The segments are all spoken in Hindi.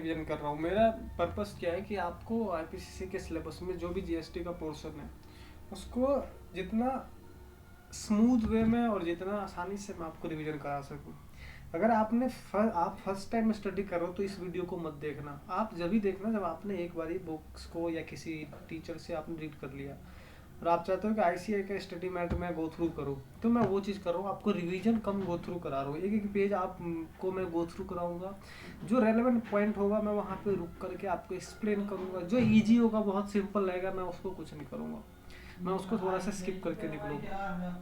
रिवीजन कर रहा हूँ। मेरा पर्पस क्या है कि आपको आईपीसीसी के सिलेबस में जो भी जीएसटी का पोर्शन है उसको जितना स्मूथ वे में और जितना आसानी से मैं आपको रिवीजन करा सकूँ। अगर आप फर्स्ट टाइम स्टडी कर रहे हो तो इस वीडियो को मत देखना। आप जब भी देखना जब आपने एक बारी बुक्स को या किसी टीचर से आपने रीड कर लिया और आप चाहते हो कि आईसीआई का स्टडी मैट मैं गो थ्रू करूँ, तो मैं वो चीज़ कर रहा हूँ। आपको रिवीजन कम गो थ्रू करा रहा हूँ, एक एक पेज आपको मैं गो थ्रू कराऊंगा। जो रेलेवेंट पॉइंट होगा मैं वहाँ पे रुक करके आपको एक्सप्लेन करूँगा। जो ईजी होगा, बहुत सिंपल रहेगा, मैं उसको कुछ नहीं करूँगा, मैं उसको थोड़ा सा स्किप करके निकलूँगा।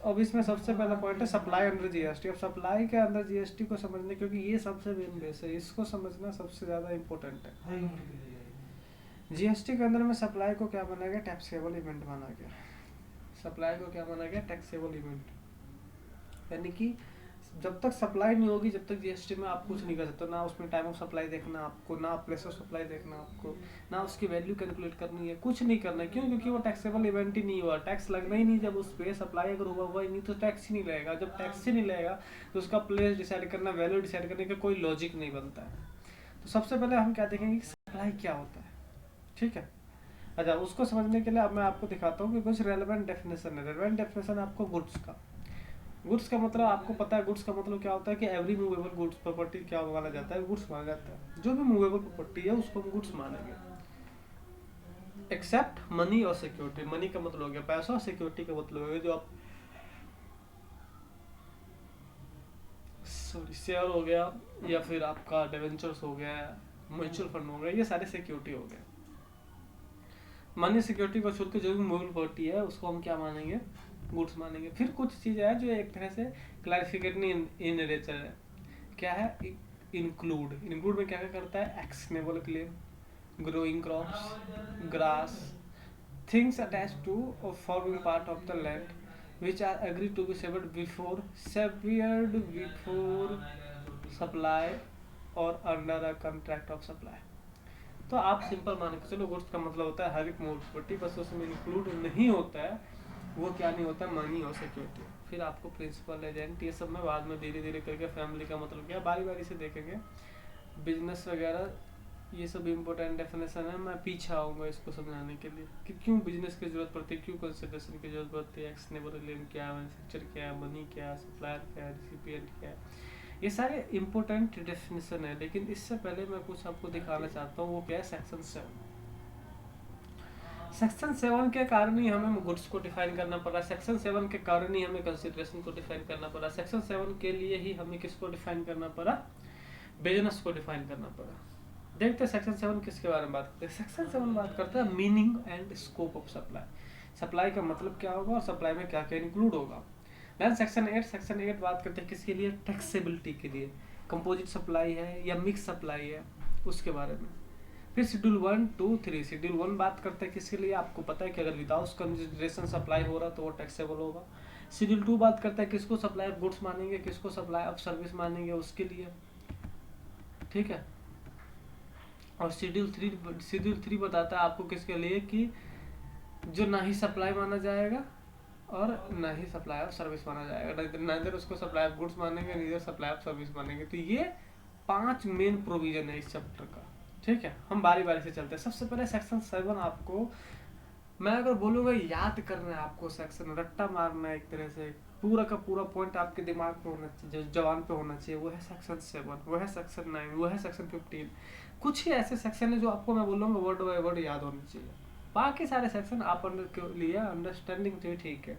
अब इसमें सबसे पहला पॉइंट है सप्लाई अंडर जीएसटी। अब सप्लाई के अंदर जीएसटी को समझने, क्योंकि ये सबसे मेन बेस है, इसको समझना सबसे ज़्यादा इम्पोर्टेंट है। जीएसटी के अंदर में सप्लाई को क्या माना गया? टैक्सेबल इवेंट माना गया। सप्लाई को क्या माना गया? Taxable event. यानी कि जब तक सप्लाई नहीं होगी, जब तक जीएसटी में आप कुछ नहीं कर सकते। ना उसमें टाइम ऑफ सप्लाई देखना आपको, ना प्लेस ऑफ सप्लाई देखना आपको, ना उसकी वैल्यू कैलकुलेट करनी है, कुछ नहीं करना है। क्यों? क्योंकि वो टैक्सेबल इवेंट ही नहीं हुआ, टैक्स लगना ही नहीं। जब उस पर सप्लाई अगर हुआ ही नहीं तो टैक्स ही नहीं लगेगा। जब टैक्स ही नहीं लगेगा तो उसका प्लेस डिसाइड करना, वैल्यू डिसाइड करने का कोई लॉजिक नहीं बनता है। तो सबसे पहले हम क्या देखेंगे कि सप्लाई क्या होता है। ठीक है, अच्छा, उसको समझने के लिए अब मैं आपको दिखाता हूँ कि कुछ रेलेवेंट डेफिनेशन है। रेलेवेंट डेफिनेशन आपको गुड्स का, गुड्स का मतलब आपको पता है। गुड्स का मतलब क्या होता है कि एवरी मूवेबल गुड्स प्रॉपर्टी क्या माना जाता है? गुड्स माना जाता है। जो भी मूवेबल प्रॉपर्टी है उसको हम गुड्स मानेंगे, एक्सेप्ट मनी और सिक्योरिटी। मनी का मतलब हो गया पैसा, और सिक्योरिटी का मतलब हो गया जो आप शेयर हो गया, या फिर आपका डिवेंचर्स हो गया, म्यूचुअल फंड हो गया, ये सारे सिक्योरिटी हो गए। मनी सिक्योरिटी को छोड़ के जो भी मूवेबल प्रॉपर्टी है उसको हम क्या मानेंगे? गुड्स मानेंगे। फिर कुछ चीज़ें हैं जो एक तरह से क्लैरिफिकेशन इन नेचर है। क्या है? इंक्लूड। इंक्लूड में क्या क्या करता है? Actionable claim, growing crops, grass, things attach to और forming part of the land which are agreed to be severed before supply or under a contract of supply। तो आप सिंपल मान के चलो, गुड्स का मतलब होता है हर एक मूल प्रॉपर्टी, बस उसमें इंक्लूड नहीं होता है वो क्या नहीं होता? मनी और सिक्योरिटी। फिर आपको प्रिंसिपल एजेंट, ये सब मैं बाद में धीरे धीरे करके, फैमिली का मतलब क्या, बारी बारी से देखेंगे। बिजनेस वगैरह ये सब इम्पोर्टेंट डेफिनेशन है, मैं पीछे आऊँगा इसको समझाने के लिए कि क्यों बिजनेस की जरूरत पड़ती है, क्यों कंसिडरेशन की जरूरत पड़ती है, एक्शनेबल क्लेम क्या है, मैन्युफैक्चर क्या है, मनी क्या है, सप्लायर क्या है, रिसिपिएंट क्या है। ये सारे इम्पोर्टेंट डेफिनेशन है। लेकिन इससे पहले मैं कुछ आपको दिखाना चाहता हूँ, वो क्या है? सेक्शन 7। सेक्शन 7 के कारण ही हमें गुड्स को डिफाइन करना पड़ा, सेक्शन 7 के कारण ही हमें कंसिडरेशन को डिफाइन करना पड़ा, सेक्शन 7 के लिए ही हमें किसको डिफाइन करना पड़ा? बिजनेस को डिफाइन करना पड़ा। देखते हैं सेक्शन 7 किसके बारे में बात करते हैं। सेक्शन 7 बात करता है meaning and scope of supply. Supply का मतलब क्या होगा और सप्लाई में क्या क्या इंक्लूड होगा। देन सेक्शन 8 बात करते हैं किसके लिए? टैक्सेबिलिटी के लिए। कंपोजिट सप्लाई है या मिक्स सप्लाई है, उसके बारे में। फिर शेड्यूल 1, 2, 3। शेड्यूल 1 बात करते हैं किसके लिए? आपको पता है कि अगर विदाउट कंसिडरेशन सप्लाई हो रहा तो वो टैक्सेबल होगा। शेड्यूल 2 बात करता है किसको सप्लाई ऑफ गुड्स मानेंगे, किसको सप्लाई ऑफ सर्विस मानेंगे, उसके लिए। ठीक है, और शेड्यूल 3 बताता है आपको किसके लिए कि जो ना ही सप्लाई माना जाएगा और ना ही सप्लाई ऑफ सर्विस माना जाएगा। नाइदर उसको सप्लाई ऑफ गुड्स मानेंगे, नीदर सप्लाई ऑफ सर्विस मानेंगे। तो ये 5 मेन प्रोविजन है इस चैप्टर का। ठीक है, हम बारी बारी से चलते हैं। सबसे पहले सेक्शन 7 आपको, मैं अगर बोलूँगा याद करना है आपको, सेक्शन रट्टा मारना है एक तरह से, पूरा का पूरा पॉइंट आपके दिमाग पे होना चाहिए, जवान पे होना चाहिए, वो है सेक्शन 7, वो है सेक्शन 9, वो है सेक्शन 15। कुछ ही ऐसे सेक्शन है जो आपको मैं बोलूँगा वर्ड बाय वर्ड याद होने चाहिए। बाकी सारे सेक्शन आप के लिए अंडरस्टैंडिंग तो ठीक है,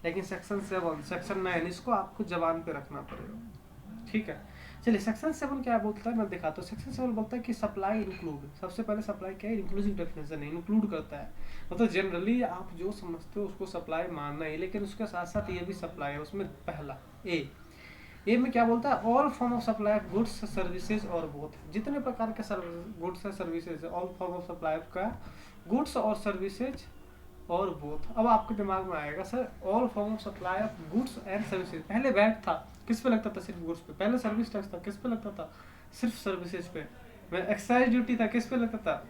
लेकिन सेक्शन 7, सेक्शन 9 इसको आपको जवान पे रखना पड़ेगा। ठीक है, चलिए सेक्शन 7 क्या बोलता है मैं दिखाता हूँ। सेक्शन 7 बोलता है कि सप्लाई इंक्लूड। सबसे पहले सप्लाई क्या है? इंक्लूसिव डेफिनेशन है, इंक्लूड करता है। मतलब जनरली आप जो समझते हो उसको सप्लाई मानना है, लेकिन उसके साथ साथ ये भी सप्लाई है। उसमें पहला ए में क्या बोलता है? All form of supply of goods services और बोथ। जितने प्रकार के गुड्स है services, all form of supply का गुड्स और सर्विसेज और बोथ। अब आपके दिमाग में आएगा sir all form of supply of goods and services, पहले वैट था किस पे लगता था? सिर्फ गुड्स पे। पहले सर्विस टैक्स था किस पे लगता था? सिर्फ सर्विसेज पे। एक्साइज ड्यूटी था किस पे लगता था?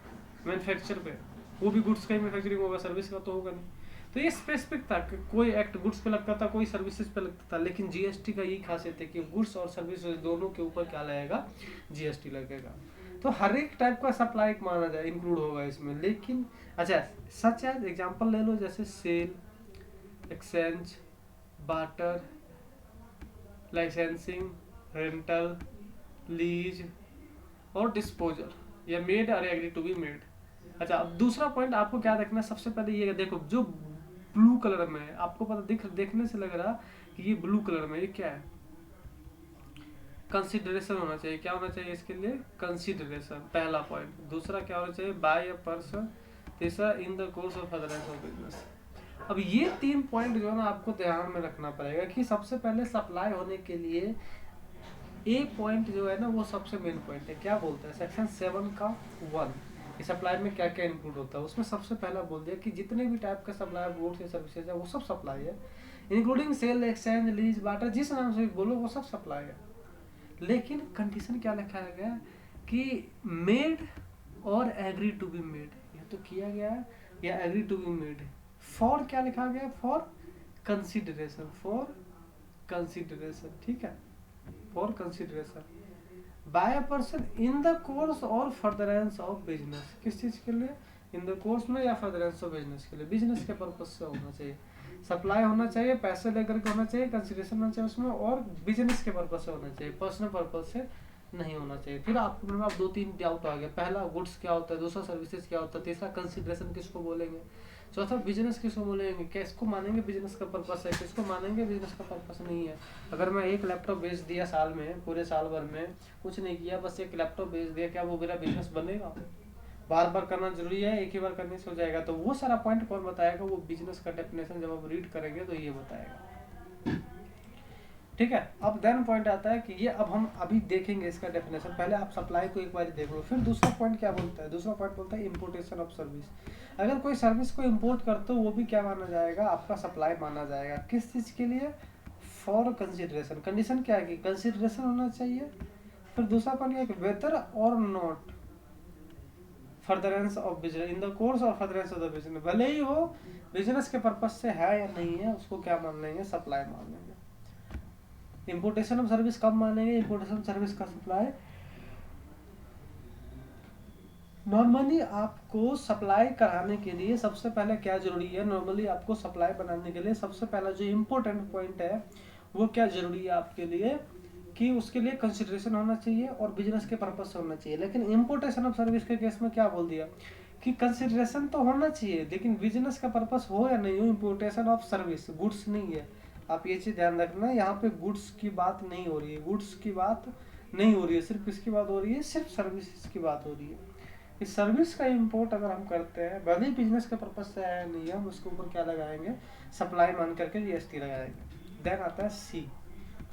मैन्युफैक्चर पे। वो भी गुड्स का ही मैन्युफैक्चरिंग होगा, सर्विस का तो होगा नहीं। तो ये स्पेसिफिक था कि कोई एक्ट गुड्स पे लगता था, कोई सर्विसेज पे लगता था, लेकिन जीएसटी का यही खासियत है कि गुड्स और सर्विसेज दोनों के ऊपर क्या लगेगा, जीएसटी लगेगा। तो हर एक टाइप का सप्लाई माना जाए इंक्लूड होगा इसमें। लेकिन अच्छा, सच एज एग्जांपल ले लो, जैसे sale, exchange, barter, licensing, rental, lease or disposal, या made or agree to be made. अच्छा, अब दूसरा पॉइंट आपको क्या देखना है, सबसे पहले ये देखो, जो ब्लू कलर में है, आपको पता देखने से लग रहा कि ये ब्लू कलर में, ये क्या है, कंसिडरेशन होना चाहिए। क्या होना चाहिए इसके लिए, कंसिडरेशन, पहला पॉइंट। दूसरा क्या होना चाहिए, बाय अ पर्सन। तीसरा, in the course of furtherance of business. अब ये 3 पॉइंट जो है ना आपको ध्यान में रखना पड़ेगा कि सबसे पहले सप्लाई होने के लिए ए पॉइंट जो है ना वो सबसे मेन पॉइंट है। क्या बोलता है सेक्शन 7 का 1, कि सप्लाई में क्या क्या इंक्लूड होता है। उसमें सबसे पहला बोल दिया कि जितने भी टाइप का सप्लाई ऑफ गुड्स या सर्विसेज है वो सब सप्लाई है, including sale, exchange, lease, barter, जिस नाम से बोलो वो सब सप्लाई है। लेकिन कंडीशन क्या लिखा गया कि made or agree to be made, या तो किया गया है या agree to be made. For क्या लिखा गया, फॉर कंसिडरेशन, फॉर कंसिडरेशन, ठीक है, for consideration by a person in the course or furtherance of business. किस चीज के लिए, इन द कोर्स में या फर्दरेंस ऑफ बिजनेस के लिए, बिजनेस के पर्पज से होना चाहिए। सप्लाई होना चाहिए, पैसे लेकर के होना चाहिए, कंसिडरेशन होना चाहिए उसमें, और बिजनेस के पर्पज से होना चाहिए, पर्सनल पर्पज से नहीं होना चाहिए। फिर आपको मतलब आप 2-3 डाउट आ गया, पहला गुड्स क्या होता है, दूसरा सर्विसेज क्या होता है, तीसरा कंसिडरेशन किसको बोलेंगे, चौथा बिजनेस किसको बोलेंगे, किसको मानेंगे बिजनेस का पर्पस है, किसको मानेंगे बिजनेस का पर्पस नहीं है। अगर मैं एक लैपटॉप बेच दिया साल में, पूरे साल भर में कुछ नहीं किया, बस एक लैपटॉप बेच दिया, क्या वो मेरा बिजनेस बनेगा? बार बार करना जरूरी है, एक ही बार करने से हो जाएगा? तो वो सारा पॉइंट कौन बताएगा, वो बिजनेस का डेफिनेशन जब आप रीड करेंगे तो ये बताएगा, ठीक है। अब देन पॉइंट आता है कि ये अब हम अभी देखेंगे इसका डेफिनेशन। पहले आप सप्लाई को एक बार देख लो, फिर दूसरा पॉइंट क्या बोलता है, दूसरा पॉइंट बोलता है इंपोर्टेशन ऑफ सर्विस। अगर कोई सर्विस को इंपोर्ट करते हो वो भी क्या माना जाएगा, आपका सप्लाई माना जाएगा। किस चीज के लिए, फॉर कंसिडरेशन। कंडीशन क्या है कि कंसिडरेशन होना चाहिए। फिर दूसरा पॉइंट क्या है, वेदर और not furtherance of business, in the course or furtherance of the business, भले ही वो बिजनेस के पर्पज से है या नहीं है, उसको क्या मान लेंगे, सप्लाई मान लेंगे। इंपोर्टेशन ऑफ सर्विस कब मानेंगे, इंपोर्टेशन सर्विस का सप्लाई। नॉर्मली आपको सप्लाई कराने के लिए सबसे पहले क्या जरूरी है, नॉर्मली आपको सप्लाई बनाने के लिए सबसे पहला जो इम्पोर्टेंट पॉइंट है वो क्या जरूरी है आपके लिए, कि उसके लिए कंसिडरेशन होना चाहिए और बिजनेस के पर्पज से होना चाहिए। लेकिन इंपोर्टेशन ऑफ सर्विस के केस में क्या बोल दिया कि कंसिडरेशन तो होना चाहिए, लेकिन बिजनेस का पर्पज हो या नहीं हो, इंपोर्टेशन ऑफ सर्विस, गुड्स नहीं है। आप ये चीज ध्यान रखना, यहाँ पे गुड्स की बात नहीं हो रही है, गुड्स की बात नहीं हो रही है, सिर्फ किसकी बात हो रही है, सिर्फ सर्विसेज की बात हो रही है। इस सर्विस का इंपोर्ट अगर हम करते हैं, भले ही बिजनेस के पर्पज से आया नहीं है, हम उसके ऊपर क्या लगाएंगे, सप्लाई मान करके जीएसटी लगाएंगे। देन आता है सी,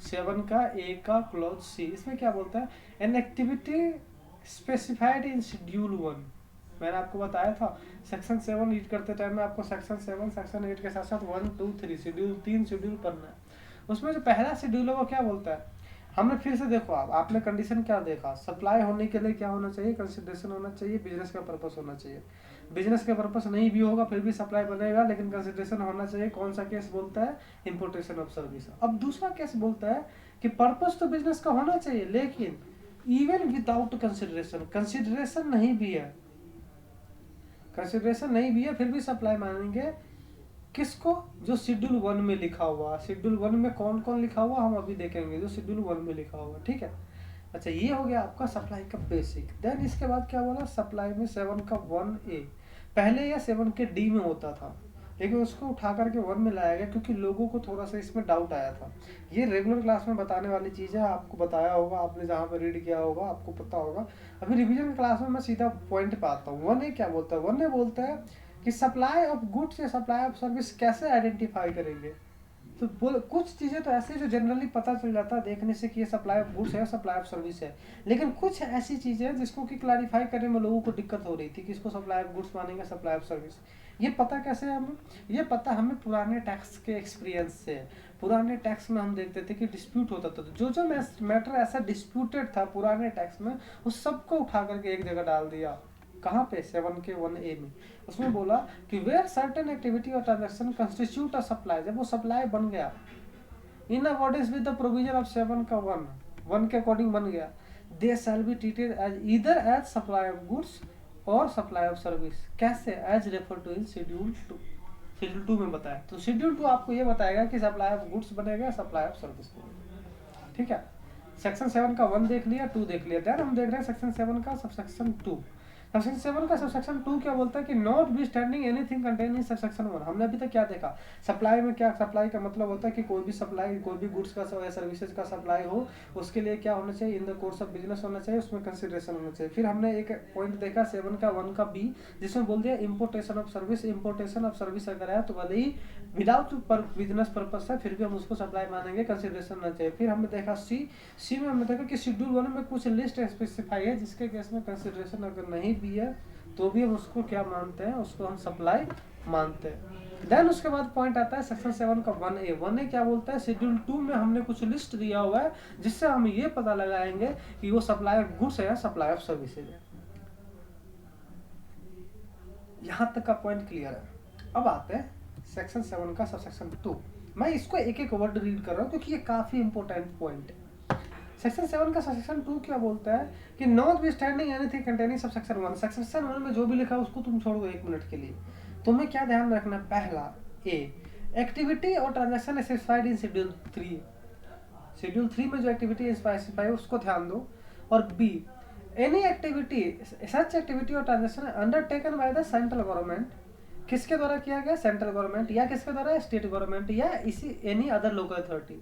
7 का ए का क्लॉज सी। इसमें क्या बोलता है, an activity specified in schedule 1। मैंने आपको बताया था सेक्शन 7 रीड करते टाइम में आपको सेक्शन 7 सेक्शन 8 के साथ साथ 1 2 3 शेड्यूल 3 शेड्यूल पढ़ना है। उसमें जो पहला शेड्यूल है वो क्या बोलता है, हमने फिर से देखो, आपने कंडीशन क्या देखा, सप्लाई होने के लिए क्या होना चाहिए, कंसिडरेशन होना चाहिए, बिजनेस का पर्पस होना चाहिए। बिजनेस का पर्पस नहीं भी होगा फिर भी सप्लाई बनेगा, लेकिन कंसिडरेशन होना चाहिए। कौन सा केस बोलता है, इंपोर्टेशन ऑफ सर्विस। अब दूसरा केस बोलता है कि पर्पस तो बिजनेस का होना चाहिए, लेकिन इवन विदाउट कंसिडरेशन, कंसिडरेशन नहीं भी है, कंसिडरेशन नहीं भी है, फिर भी सप्लाई मानेंगे। किसको, जो शेड्यूल 1 में लिखा हुआ, शेड्यूल 1 में कौन कौन लिखा हुआ हम अभी देखेंगे, जो शेड्यूल 1 में लिखा हुआ, ठीक है। अच्छा, ये हो गया आपका सप्लाई का बेसिक। देन इसके बाद क्या बोला, सप्लाई में 7 का 1A, पहले या 7 के डी में होता था, लेकिन उसको उठा करके 1 में लाया गया क्योंकि लोगों को थोड़ा सा इसमें डाउट आया था। ये रेगुलर क्लास में बताने वाली चीज़ है, आपको बताया होगा, आपने जहाँ पर रीड किया होगा आपको पता होगा। अभी रिवीजन क्लास में मैं सीधा पॉइंट पे आता हूँ। 1A क्या बोलता है, 1A बोलता है कि सप्लाई ऑफ गुड्स या सप्लाई ऑफ सर्विस कैसे आइडेंटिफाई करेंगे। तो कुछ चीज़ें तो ऐसी जो जनरली पता चल जाता है देखने से कि ये सप्लाई ऑफ गुड्स है, सप्लाई ऑफ सर्विस है। लेकिन कुछ ऐसी चीज़ें हैं जिसको कि क्लैरिफाई करने में लोगों को दिक्कत हो रही थी कि इसको सप्लाई ऑफ गुड्स मानेंगे, सप्लाई ऑफ सर्विस। ये पता कैसे है हमें, ये पता हमें पुराने टैक्स के एक्सपीरियंस से। पुराने टैक्स में हम देखते थे कि डिस्प्यूट होता था, तो जो मैटर ऐसा डिस्प्यूटेड था पुराने टैक्स में, उस सबको उठा करके एक जगह डाल दिया, कहाँ पे 7 के 1A में उसमें बोला कि वेयर सर्टेन एक्टिविटी और ट्रांजेक्शन कंस्टिट्यूट अ सप्लाई, जब वो सप्लाई बन गया in according with the provision of 7 का 1 के अकॉर्डिंग बन गया, they shall be treated as either as supply of goods और सप्लाई ऑफ सर्विस। कैसे? As refer to in schedule 2। Schedule 2 में बताया, तो शेड्यूल 2 आपको ये बताएगा कि सप्लाई ऑफ गुड्स बनेगा, सप्लाई ऑफ सर्विस बनेगा। ठीक है, सेक्शन 7 का 1 देख लिया, 2 देख लिया। देन हम देख रहे हैं सेक्शन 7 का सबसेक्शन 2। सबसेक्शन 7 का सबसेक्शन 2 क्या बोलता है कि not be standing anything contain in subsection 1। हमने अभी तक क्या देखा, सप्लाई में क्या, सप्लाई का मतलब होता है कि कोई भी सप्लाई, कोई भी गुड्स का या सर्विसेज का सप्लाई हो, उसके लिए क्या होना चाहिए, इन द कोर्स ऑफ बिजनेस होना चाहिए, उसमें कंसिडरेशन होना चाहिए। फिर हमने एक पॉइंट देखा 7 का 1 का बी, जिसमें बोल दिया importation of service. Importation of service अगर है तो भले ही विदाउट बिजनेस पर्पज है, फिर भी हम उसको सप्लाई मानेंगे, कंसिडरेशन होना चाहिए। फिर हमने देखा सी में हमने देखा कि शेड्यूल 1 में कुछ लिस्ट स्पेसिफाई है, जिसके केस में कंसिडरेशन अगर नहीं भी है तो भी हम उसको क्या मानते हैं, उसको हम सप्लाई मानते हैं। देन उसके बाद पॉइंट आता है सेक्शन 7 का 1A। 1A क्या बोलता है, शेड्यूल 2 में हमने कुछ लिस्ट दिया हुआ है, जिससे हम ये पता लगाएंगे कि वो सप्लाई ऑफ गुड्स है या सप्लाई ऑफ सर्विसेज है। यहां तक का पॉइंट क्लियर है। अब आते हैं सेक्शन 7 का सबसेक्शन 2। मैं इसको एक एक वर्ड रीड कर रहा हूँ क्योंकि ये काफी इंपॉर्टेंट पॉइंट है। सेक्शन 7 का सबसेक्शन 2 क्या बोलता है कि not be standing anything containing subsection 1। Subsection 1 में जो भी लिखा है उसको तुम छोड़ दो 1 मिनट के लिए। तुम्हें क्या ध्यान रखना, पहला ए, एक्टिविटी और transaction specified in schedule 3। Schedule 3 में जो एक्टिविटी स्पेसिफाई है उसको ध्यान दो। और B, any activity, such activity और transaction undertaken by the central government, किसके द्वारा किया गया, सेंट्रल गवर्नमेंट, या किसके द्वारा, स्टेट गवर्नमेंट, या इसी any other local authority,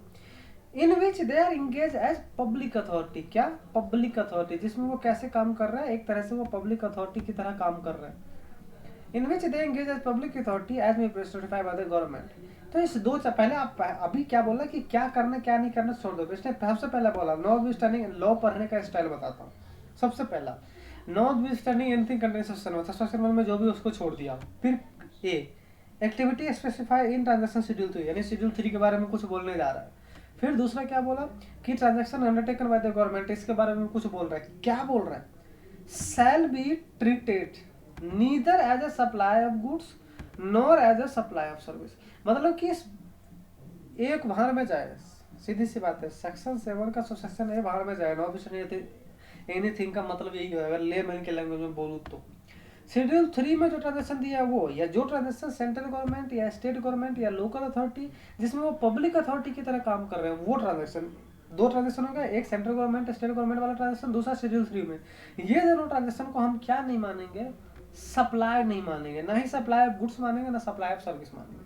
in which they are engage as public authority. क्या? पब्लिक अथॉरिटी, जिसमें वो कैसे काम कर रहा है, एक तरह से वो पब्लिक अथॉरिटी की तरह काम कर रहा है। In which they engage as public authority as may specified by the government. तो इस दो से पहले आप अभी क्या बोला कि क्या करना क्या नहीं करना छोड़ दो। इसने सबसे पहले बोला नॉट बी स्टैंडिंग, लॉ पढ़ने का स्टाइल बताता हूँ। सबसे पहला not be standing anything containing subsection 1 में जो भी उसको छोड़ दिया। फिर A, activity specify in transaction schedule 3, यानी शेड्यूल 3 के बारे में कुछ बोलने जा रहा है। फिर दूसरा क्या बोला कि transaction undertaken by the government, इसके बारे में कुछ बोल रहा है। क्या बोल रहा है, shall be treated neither as a supply of goods nor as a supply of service. मतलब कि एक बाहर में जाए, सीधी सी बात है। सेक्शन 7 का सबसेक्शन ए बाहर में जाए, नॉट बी एनीथिंग का मतलब यही है अगर लेमैन के लैंग्वेज में बोलूँ तो। शेड्यूल 3 में जो ट्रांजेक्शन दिया है वो, या जो ट्रांजेक्शन सेंट्रल गवर्नमेंट या स्टेट गवर्नमेंट या लोकल अथॉरिटी जिसमें वो पब्लिक अथॉरिटी की तरह काम कर रहे हैं, वो ट्रांजेक्शन, दो ट्रांजेक्शन हो गया, एक सेंट्रल गवर्नमेंट स्टेट गवर्नमेंट वाला ट्रांजेक्शन, दूसरा शेड्यूल 3 में। ये दोनों ट्रांजेक्शन को हम क्या नहीं मानेंगे, सप्लाई नहीं मानेंगे, ना ही सप्लाई ऑफ गुड्स मानेंगे, ना सप्लाई ऑफ सर्विस मानेंगे।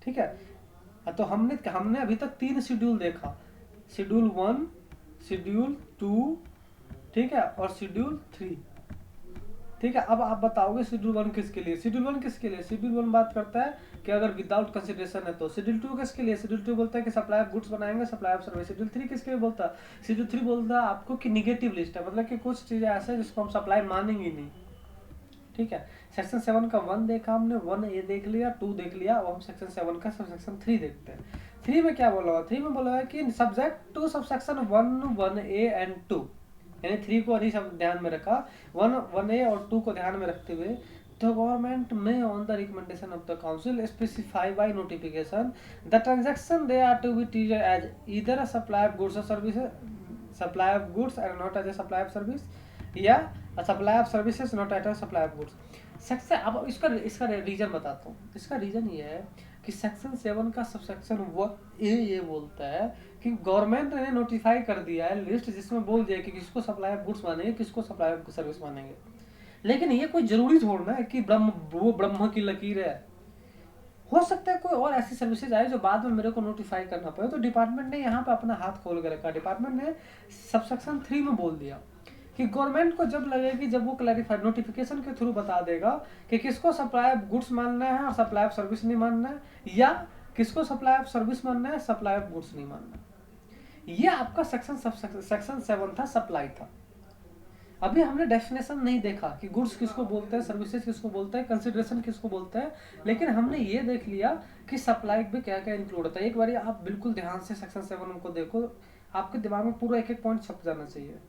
ठीक है, तो हमने अभी तक 3 शेड्यूल देखा, शेड्यूल 1, शेड्यूल 2, ठीक है, और शेड्यूल 3। ठीक है, अब आप बताओगे शेड्यूल 1 किसके लिए, शेड्यूल 1 किसके लिए। शेड्यूल 1 बात करता है कि अगर विदाउट कंसिडरेशन है तो। शेड्यूल 2 किसके लिए, शेड्यूल 2 बोलता है कि सप्लाई ऑफ गुड्स बनाएंगे, सप्लाई ऑफ सर्विस। शेड्यूल 3 किसके लिए बोलता है, शेड्यूल 3 बोलता है आपको कि निगेटिव लिस्ट है, मतलब कि कुछ चीजें ऐसे हैं जिसको हम सप्लाई मानेंगे नहीं। ठीक है, सेक्शन 7 का 1 देखा हमने, 1A देख लिया, 2 देख लिया। अब हम सेक्शन 7 का सबसेक्शन 3 देखते हैं। 3 में क्या बोला हुआ, 3 में बोला हुआ है कि subject two subsection 1, 1A and 2, यानी 3 को नहीं सब ध्यान में रखा, 1A और 2 को ध्यान में रखते हुए, the government may on the recommendation of the council specify by notification the transaction they are to be treated as either a supply of goods और services, supply of goods and not as a supply of service, या supply of services not as a supply of goods. Section, अब इसका रीजन बताता हूँ। इसका रीजन ये है कि सेक्शन 7 का सबसेक्शन ये बोलता है कि गवर्नमेंट ने नोटिफाई कर दिया है लिस्ट, जिसमें बोल दिया कि किसको सप्लाई ऑफ गुड्स मानेंगे, किसको सप्लाई ऑफ सर्विस मानेंगे। लेकिन ये कोई जरूरी छोड़ना है कि ब्रह्म की लकीर है। हो सकता है कोई और ऐसी सर्विसेज आए जो बाद में मेरे को नोटिफाई करना पड़े, तो डिपार्टमेंट ने यहाँ पे अपना हाथ खोल के रखा। डिपार्टमेंट ने सबसेक्शन 3 में बोल दिया कि गवर्नमेंट को जब लगेगी, जब वो क्लैरिफाई नोटिफिकेशन के थ्रू बता देगा कि किसको सप्लाई ऑफ गुड्स मानना है और सप्लाई ऑफ सर्विस नहीं मानना है, या किसको सप्लाई ऑफ सर्विस मानना है, सप्लाई ऑफ गुड्स नहीं मानना है। ये आपका सेक्शन 7 था, सप्लाई था। अभी हमने डेफिनेशन नहीं देखा कि गुड्स किसको बोलते हैं, सर्विसेज किसको बोलते हैं, कंसिडरेशन किसको बोलते हैं, लेकिन हमने ये देख लिया कि सप्लाई में क्या क्या इंक्लूड होता है। एक बार आप बिल्कुल ध्यान से सेक्शन 7 को देखो, आपके दिमाग में पूरा एक एक पॉइंट छप जाना चाहिए।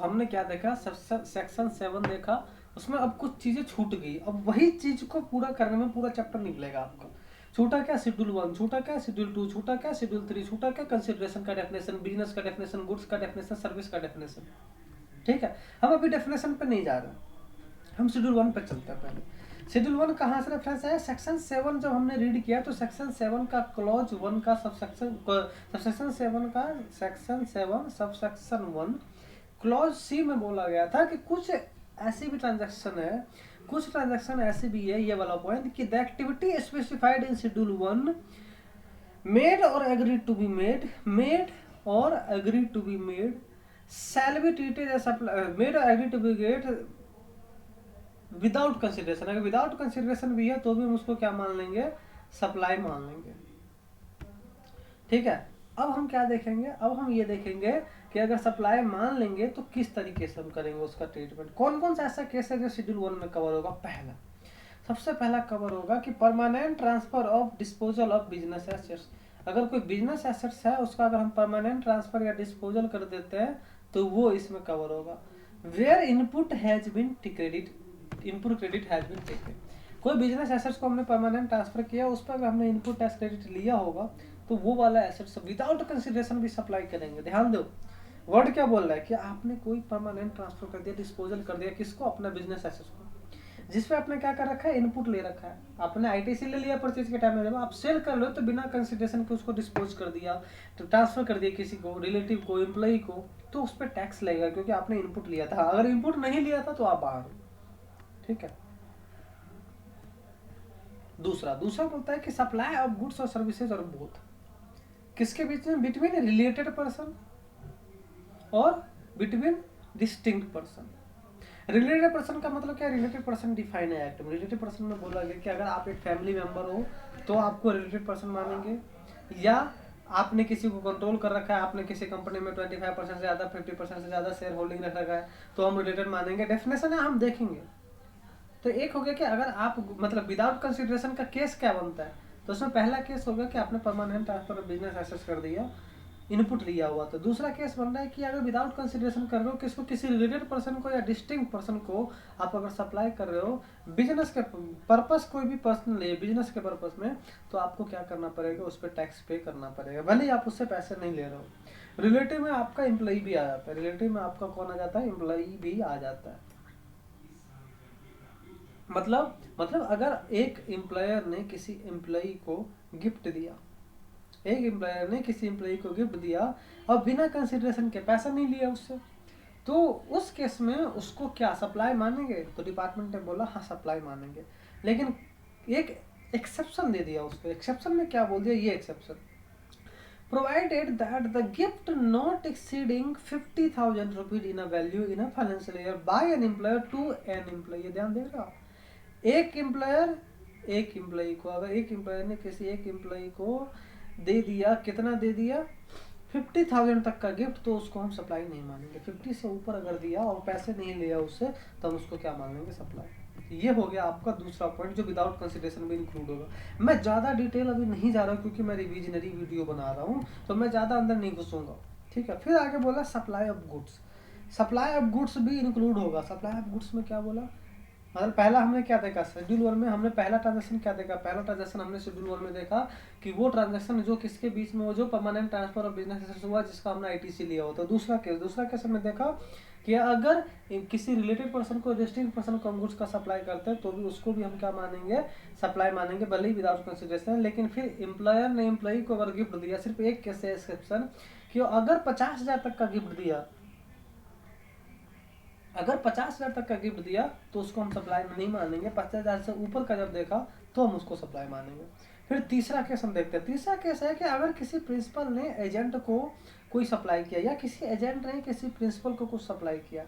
हमने क्या देखा, सेक्शन 7 देखा, उसमें अब कुछ चीजें छूट गई, अब वही चीज को पूरा करने में पूरा चैप्टर निकलेगा आपका। छूटा क्या, शेड्यूल 1, छूटा क्या शेड्यूल 2, छूटा क्या शेड्यूल 3, छूटा क्या कंसिडरेशन का डेफिनेशन, बिजनेस का डेफिनेशन, गुड्स का डेफिनेशन, सर्विस का डेफिनेशन। ठीक है, हम अभी डेफिनेशन पे नहीं जा रहे, हम शेड्यूल 1 पे चलते हैं। पहले शेड्यूल 1 कहाँ से रेफरेंस है, सेक्शन 7 जब हमने रीड किया तो सेक्शन 7 का क्लॉज 1 का सबसेक्शन 7 का सेक्शन 7 सबसेक्शन 1 क्लॉज सी में बोला गया था कि कुछ ऐसी भी ट्रांजैक्शन है, कुछ ट्रांजैक्शन ऐसी भी है, ये वाला पॉइंट, कि the activity specified in schedule 1 made or agreed to be made or agreed to be made shall be treated as made or agreed to be made without consideration. अगर विदाउट कंसिडरेशन भी है तो भी हम उसको क्या मान लेंगे, सप्लाई मान लेंगे। ठीक है, अब हम क्या देखेंगे, अब हम ये देखेंगे कि अगर सप्लाई मान लेंगे तो किस तरीके से हम करेंगे उसका ट्रीटमेंट। कौन कौन सा ऐसा केस है जो शेड्यूल 1 में कवर होगा। पहला, सबसे पहला कवर होगा कि permanent transfer of disposal of business assets. अगर कोई बिजनेस एसेट्स है उसका अगर हम परमानेंट ट्रांसफर या डिस्पोजल कर देते हैं तो वो इसमें कवर होगा। Where input has been credit, input credit has been taken. कोई बिजनेस एसेट्स को हमने परमानेंट ट्रांसफर किया, उस पर अगर हमने इनपुट टैक्स क्रेडिट लिया होगा तो वो वाला एसेट्स विदाउट कंसिडरेशन भी सप्लाई करेंगे। ध्यान दो, वर्ड क्या बोल रहा है कि आपने कोई परमानेंट ट्रांसफर कर दिया, डिस्पोजल कर दिया, किसको, अपना बिजनेस एसेट्स को, जिसपे आपने क्या कर रखा है, इनपुट ले रखा है, आपने आईटीसी ले लिया परचेज के टाइम में, जब आप सेल कर लो तो बिना कंसिडरेशन के उसको डिस्पोज कर दिया, तो ट्रांसफर कर दिया किसी को, रिलेटिव को, एम्प्लॉई को, तो उस पर टैक्स लगेगा क्योंकि आपने इनपुट लिया था। अगर इनपुट नहीं लिया था तो आप बाहर हो। ठीक है, दूसरा बोलता है कि सप्लाई ऑफ गुड्स और सर्विसेज और बोथ, किसके बीच में, बिटवीन रिलेटेड पर्सन और between distinct person. Related person का मतलब क्या, रिलेटेड पर्सन डिफाइन है एक्ट में। रिलेटेड पर्सन में बोला गया कि अगर आप एक फैमिली मेंबर हो तो आपको रिलेटेड पर्सन मानेंगे, या आपने किसी को कंट्रोल कर रखा है, आपने किसी कंपनी में 25% से ज़्यादा, 50% से ज़्यादा शेयर होल्डिंग रख रखा है तो हम रिलेटेड मानेंगे। डेफिनेशन है, हम देखेंगे। तो एक हो गया कि अगर आप मतलब विदाउट कंसिडरेशन का केस क्या बनता है, तो उसमें पहला केस होगा कि आपने परमानेंट ट्रांसफर बिजनेस एसेस कर दिया, इनपुट लिया हुआ। तो दूसरा केस बन रहा है कि अगर विदाउट कंसिडरेशन कर रहे हो किसको, किसी रिलेटेड पर्सन को या डिस्टिंक्ट पर्सन को आप अगर सप्लाई कर रहे हो बिजनेस के पर्पस, कोई भी पर्सन ले बिजनेस के पर्पस में, तो आपको क्या करना पड़ेगा, उस पर टैक्स पे करना पड़ेगा, भले ही आप उससे पैसे नहीं ले रहे हो। रिलेटिव में आपका एम्प्लॉई भी आ जाता है, रिलेटिव में आपका कौन आ जाता है, एम्प्लॉई भी आ जाता है। मतलब अगर एक एम्प्लॉयर ने किसी एम्प्लॉई को गिफ्ट दिया, एक एम्प्लॉयर ने किसी एम्प्लॉई को गिफ्ट दिया और बिना कंसिडरेशन के पैसा नहीं लिया उससे, तो उस केस में उसको क्या सप्लाई मानेंगे, तो डिपार्टमेंट ने बोला हाँ सप्लाई मानेंगे, लेकिन एक एक्सेप्शन दे दिया उसको। एक्सेप्शन में क्या बोल दिया, ये exception, provided that the gift not exceeding 50,000 rupees in a value in a financial year by an employer to an employee। ध्यान दे रहा, एक एम्प्लॉयर एक एम्प्लॉई को, अगर एक एम्प्लॉयर ने किसी एक एम्प्लॉई को दे दिया, कितना दे दिया, 50,000 तक का गिफ्ट, तो उसको हम सप्लाई नहीं मानेंगे। 50 से ऊपर अगर दिया और पैसे नहीं लिया उससे, तो हम उसको क्या मानेंगे, सप्लाई। ये हो गया आपका दूसरा पॉइंट जो विदाउट कंसिडरेशन भी इंक्लूड होगा। मैं ज़्यादा डिटेल अभी नहीं जा रहा हूँ क्योंकि मैं रिविजनरी वीडियो बना रहा हूँ, तो मैं ज़्यादा अंदर नहीं घुसूंगा। ठीक है, फिर आगे बोला supply of goods, supply of goods भी इंक्लूड होगा। सप्लाई ऑफ गुड्स में क्या बोला, मतलब पहला हमने क्या देखा, शेड्यूल 1 में हमने पहला ट्रांजैक्शन क्या देखा, पहला ट्रांजैक्शन हमने शेड्यूल 1 में देखा कि वो ट्रांजैक्शन जो किसके बीच में हो, जो permanent transfer of business assets हुआ जिसका हमने आईटीसी लिया हो। तो दूसरा केस हमने देखा कि अगर किसी रिलेटेड पर्सन को, डिस्टिंक्ट पर्सन को हम गुड्स का सप्लाई करते हैं तो भी उसको भी हम क्या मानेंगे, सप्लाई मानेंगे, भले ही विदाउट कंसिडरेशन। लेकिन फिर एम्प्लॉयर ने एम्प्लॉई को अगर गिफ्ट दिया, सिर्फ एक केस है एक्सेप्शन, कि अगर 50,000 तक का गिफ्ट दिया, अगर 50,000 तक का गिफ्ट दिया तो उसको हम सप्लाई में नहीं मानेंगे। 50,000 से ऊपर का जब देखा तो हम उसको सप्लाई मानेंगे। फिर तीसरा केस हम देखते हैं। तीसरा केस है कि अगर किसी प्रिंसिपल ने एजेंट को कोई सप्लाई किया, या किसी एजेंट ने किसी प्रिंसिपल को कुछ सप्लाई किया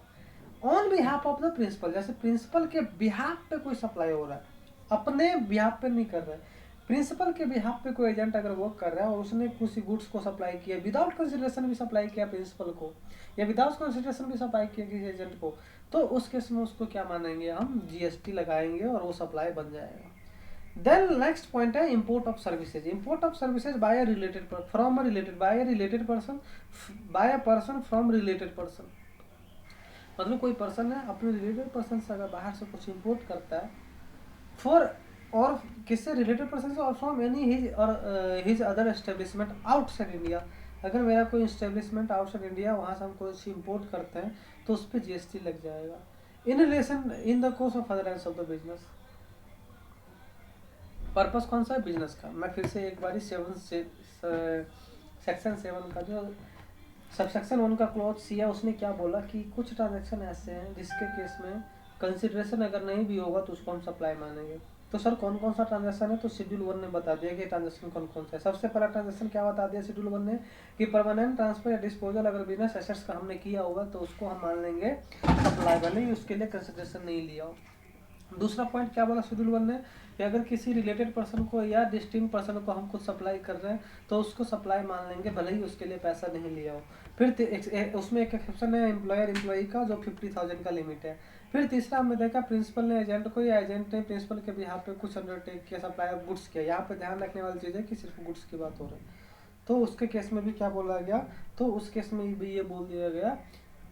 on behalf of the principal, जैसे प्रिंसिपल के बिहाफ पे कोई सप्लाई हो रहा है, अपने बिहाफ पे नहीं कर रहा है, प्रिंसिपल के बिहाफ पे कोई एजेंट अगर वर्क कर रहा है और उसने कुछ गुड्स को सप्लाई किया, विदाउट कंसिडरेशन भी सप्लाई किया प्रिंसिपल को, या विदाउट कंसिडरेशन भी सप्लाई किया किसी एजेंट को, तो उस केस में उसको क्या मानेंगे, हम जीएसटी लगाएंगे और वो सप्लाई बन जाएगा। देन नेक्स्ट पॉइंट है import of services. Import of services by a related from a related, by a related person, by a person from related person. मतलब कोई पर्सन है अपने रिलेटेड पर्सन से अगर बाहर से कुछ इम्पोर्ट करता है फॉर और किससे रिलेटेड पर्सन से और from any his other establishment outside India, अगर मेरा कोई एस्टेब्लिशमेंट आउटसाइड इंडिया वहाँ से हम कुछ इम्पोर्ट करते हैं तो उस पर जीएसटी लग जाएगा in relation in the course of furtherance of the business. Purpose कौन सा है? बिजनेस का। मैं फिर से एक बारी सेक्शन 7 का जो सबसेक्शन 1 का क्लॉज सी है उसने क्या बोला कि कुछ ट्रांजैक्शन ऐसे हैं जिसके केस में कंसिडरेशन अगर नहीं भी होगा तो उसको हम सप्लाई मानेंगे। तो सर कौन कौन सा ट्रांजैक्शन है? तो शेड्यूल 1 ने बता दिया कि ट्रांजैक्शन कौन कौन सा है। सबसे पहला ट्रांजैक्शन क्या बता दिया शेड्यूल 1 ने कि परमानेंट ट्रांसफर या डिस्पोजल अगर बिजनेस एसेट्स का हमने किया होगा तो उसको हम मान लेंगे सप्लाई, भले ही उसके लिए कंसिडरेशन नहीं लिया हो। दूसरा पॉइंट क्या बोला शेड्यूल 1 ने कि अगर किसी रिलेटेड पर्सन को या डिस्टिंक्ट पर्सन को हम खुद सप्लाई कर रहे हैं तो उसको सप्लाई मान लेंगे भले ही उसके लिए पैसा नहीं लिया हो। फिर उसमें एक एक्सेप्शन है एम्प्लॉयर एम्प्लॉई का जो 50,000 का लिमिट है। फिर तीसरा हमने देखा प्रिंसिपल ने एजेंट को या एजेंट ने प्रिंसिपल के बिहाफ पे कुछ अंडरटेक किया, सप्लाई ऑफ गुड्स किया। यहाँ पे ध्यान रखने वाली चीज़ है कि सिर्फ गुड्स की बात हो रही है। तो उसके केस में भी क्या बोला गया? तो उस केस में भी ये बोल दिया गया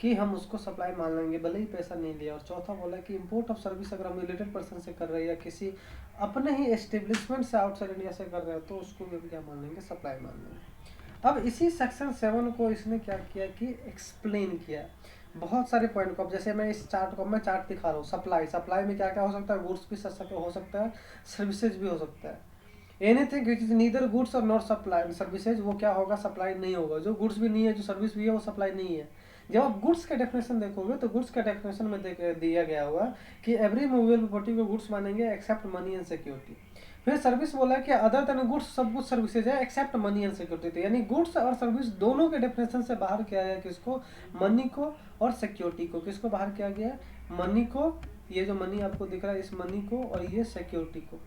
कि हम उसको सप्लाई मान लेंगे भले ही पैसा नहीं लिया। और चौथा बोला कि इंपोर्ट ऑफ सर्विस अगर हम रिलेटेड पर्सन से कर रहे हैं या किसी अपने ही एस्टेब्लिशमेंट से आउटसाइड इंडिया से कर रहे हो तो उसको भी क्या मान लेंगे? सप्लाई मान लेंगे। अब इसी सेक्शन 7 को इसने क्या किया कि एक्सप्लेन किया बहुत सारे पॉइंट को। अब जैसे मैं इस चार्ट को मैं चार्ट दिखा रहा हूँ, सप्लाई में क्या क्या हो सकता है? गुड्स भी हो सकता है, सर्विसेज भी हो सकता है। Anything which is neither goods और नॉट सप्लाई सर्विसेज वो क्या होगा? सप्लाई नहीं होगा। जो गुड्स भी नहीं है, जो सर्विस भी है, वो सप्लाई नहीं है। जब आप गुड्स का डेफिनेशन देखोगे तो गुड्स का डेफिनेशन में दिया गया हुआ कि एवरी मूवेबल प्रॉपर्टी को गुड्स मानेंगे एक्सेप्ट मनी एंड सिक्योरिटी। फिर सर्विस बोला कि अदर देन गुड्स सब कुछ सर्विसेज है एक्सेप्ट मनी एंड सिक्योरिटी। यानी गुड्स और सर्विस दोनों के डेफिनेशन से बाहर किया गया किसको? मनी को और सिक्योरिटी को। किसको बाहर किया गया है? मनी को, ये जो मनी आपको दिख रहा है इस मनी को, और ये सिक्योरिटी को।